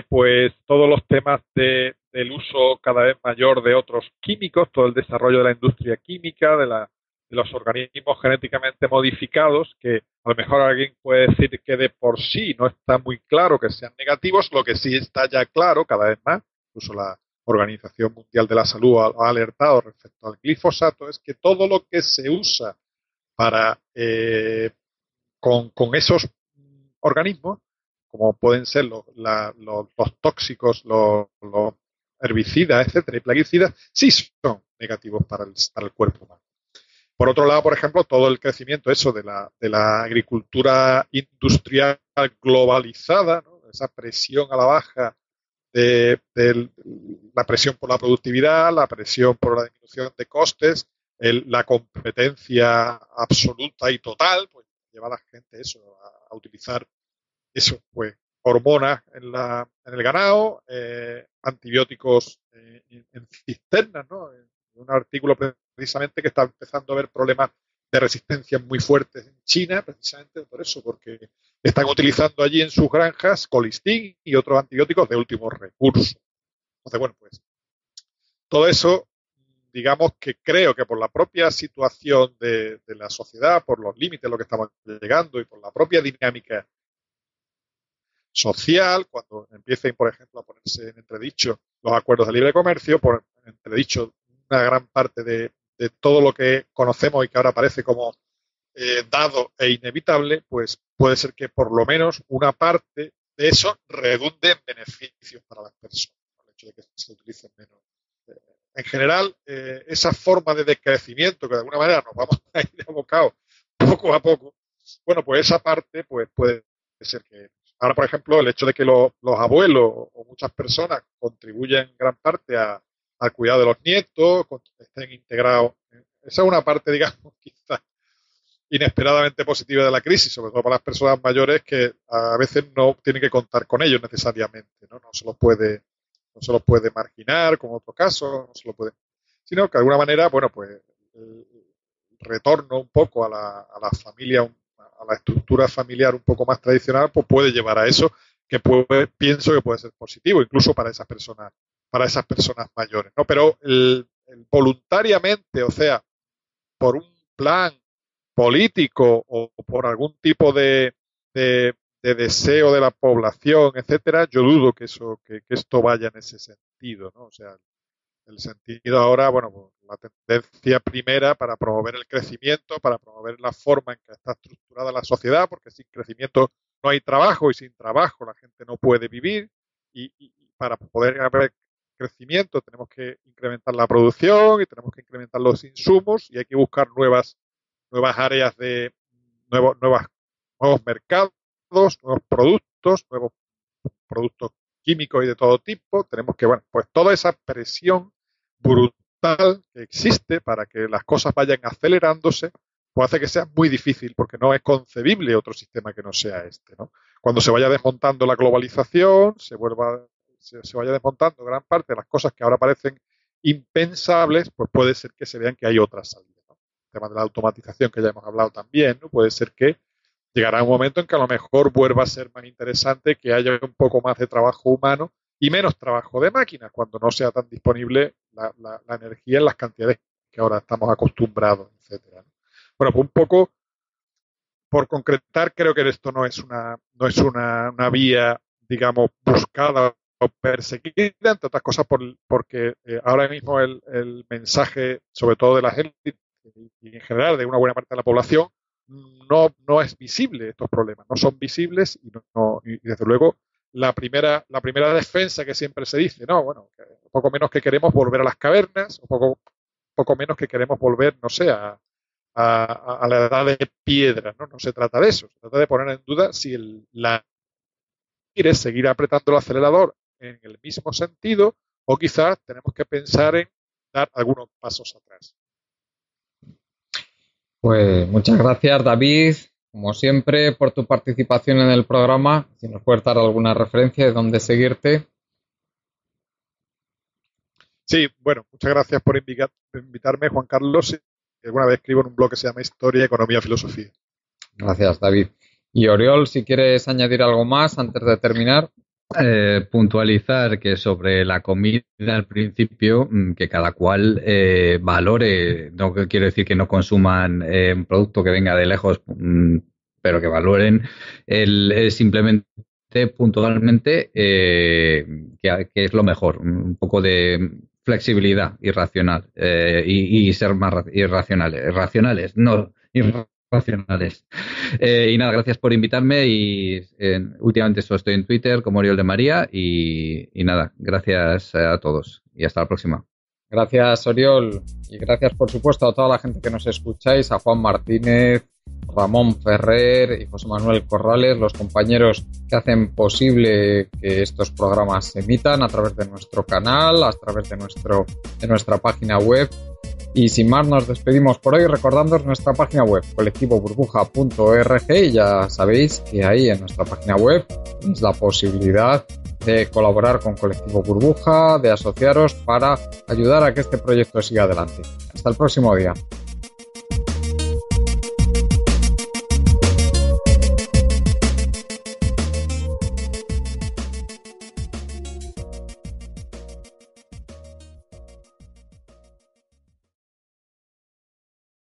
Pues todos los temas del uso cada vez mayor de otros químicos, todo el desarrollo de la industria química, de los organismos genéticamente modificados, que a lo mejor alguien puede decir que de por sí no está muy claro que sean negativos, lo que sí está ya claro cada vez más, incluso la Organización Mundial de la Salud ha alertado respecto al glifosato, es que todo lo que se usa para con esos organismos, como pueden ser los tóxicos, los herbicidas, etcétera, y plaguicidas, sí son negativos para el cuerpo humano. Por otro lado, por ejemplo, todo el crecimiento de la agricultura industrial globalizada, ¿no? Esa presión a la baja de la presión por la productividad, la presión por la disminución de costes, la competencia absoluta y total, pues lleva a la gente a utilizar eso, pues hormonas en el ganado, antibióticos en cisternas, ¿no? un artículo precisamente que está empezando a haber problemas de resistencia muy fuertes en China, precisamente por eso, porque están utilizando allí en sus granjas colistin y otros antibióticos de último recurso. Entonces, bueno, pues todo eso, digamos que creo que por la propia situación de la sociedad, por los límites a los que estamos llegando y por la propia dinámica social, cuando empiecen, por ejemplo, a ponerse en entredicho los acuerdos de libre comercio, por entredicho una gran parte de todo lo que conocemos y que ahora parece como dado e inevitable, pues puede ser que por lo menos una parte de eso redunde en beneficios para las personas, el hecho de que se utilicen menos. En general, esa forma de decrecimiento que de alguna manera nos vamos a ir abocados poco a poco, bueno, pues esa parte pues puede ser que ahora, por ejemplo, el hecho de que los abuelos o muchas personas contribuyen en gran parte al cuidado de los nietos, estén integrados. Esa es una parte, digamos, quizás inesperadamente positiva de la crisis, sobre todo para las personas mayores que a veces no tienen que contar con ellos necesariamente, ¿no? No se los puede marginar, como en otro caso, no se lo puede, sino que de alguna manera, bueno, pues el retorno un poco a la familia, a la estructura familiar un poco más tradicional, pues puede llevar a eso, que pienso que puede ser positivo, incluso para esas personas mayores, ¿no? Pero el voluntariamente, o sea, por un plan político o por algún tipo de deseo de la población, etcétera, yo dudo que esto vaya en ese sentido, ¿no? O sea, el sentido ahora, bueno, pues la tendencia primera para promover el crecimiento, para promover la forma en que está estructurada la sociedad, porque sin crecimiento no hay trabajo y sin trabajo la gente no puede vivir y para poder haber crecimiento tenemos que incrementar la producción y tenemos que incrementar los insumos y hay que buscar nuevas áreas de nuevos mercados, nuevos productos químicos y de todo tipo. Tenemos que, bueno, pues toda esa presión brutal que existe para que las cosas vayan acelerándose, pues hace que sea muy difícil, porque no es concebible otro sistema que no sea este, ¿no? Cuando se vaya desmontando la globalización, se vaya desmontando gran parte de las cosas que ahora parecen impensables, pues puede ser que se vean que hay otras salidas, ¿no? El tema de la automatización que ya hemos hablado también, ¿no? Puede ser que llegará un momento en que a lo mejor vuelva a ser más interesante que haya un poco más de trabajo humano y menos trabajo de máquinas, cuando no sea tan disponible la energía en las cantidades que ahora estamos acostumbrados, etcétera, ¿no? Bueno, pues un poco por concretar, creo que esto no es una vía, digamos, buscada o perseguida, entre otras cosas porque ahora mismo el mensaje, sobre todo de la gente y en general de una buena parte de la población, no es visible estos problemas, no son visibles y desde luego la primera defensa que siempre se dice, no, bueno, un poco menos que queremos volver a las cavernas, un poco menos que queremos volver, no sé, a la edad de piedra, ¿no? No se trata de eso, se trata de poner en duda si quiere seguir apretando el acelerador en el mismo sentido o quizás tenemos que pensar en dar algunos pasos atrás. Pues muchas gracias, David, como siempre, por tu participación en el programa. Si nos puedes dar alguna referencia de dónde seguirte. Sí, bueno, muchas gracias por invitarme, Juan Carlos. Alguna vez escribo en un blog que se llama Historia, Economía, Filosofía. Gracias, David. Y Oriol, si quieres añadir algo más antes de terminar. Puntualizar que sobre la comida al principio, que cada cual valore, no quiero decir que no consuman un producto que venga de lejos, pero que valoren simplemente puntualmente que es lo mejor, un poco de flexibilidad irracional y ser más racionales, no irracionales. Y nada, gracias por invitarme y últimamente solo estoy en Twitter como Oriol de María y nada, gracias a todos y hasta la próxima. Gracias, Oriol, y gracias por supuesto a toda la gente que nos escucháis, a Juan Martínez, Ramón Ferrer y José Manuel Corrales, los compañeros que hacen posible que estos programas se emitan a través de nuestro canal, a través de nuestra página web. Y sin más nos despedimos por hoy recordándoos nuestra página web colectivoburbuja.org y ya sabéis que ahí en nuestra página web tenéis la posibilidad de colaborar con Colectivo Burbuja, de asociaros para ayudar a que este proyecto siga adelante. Hasta el próximo día.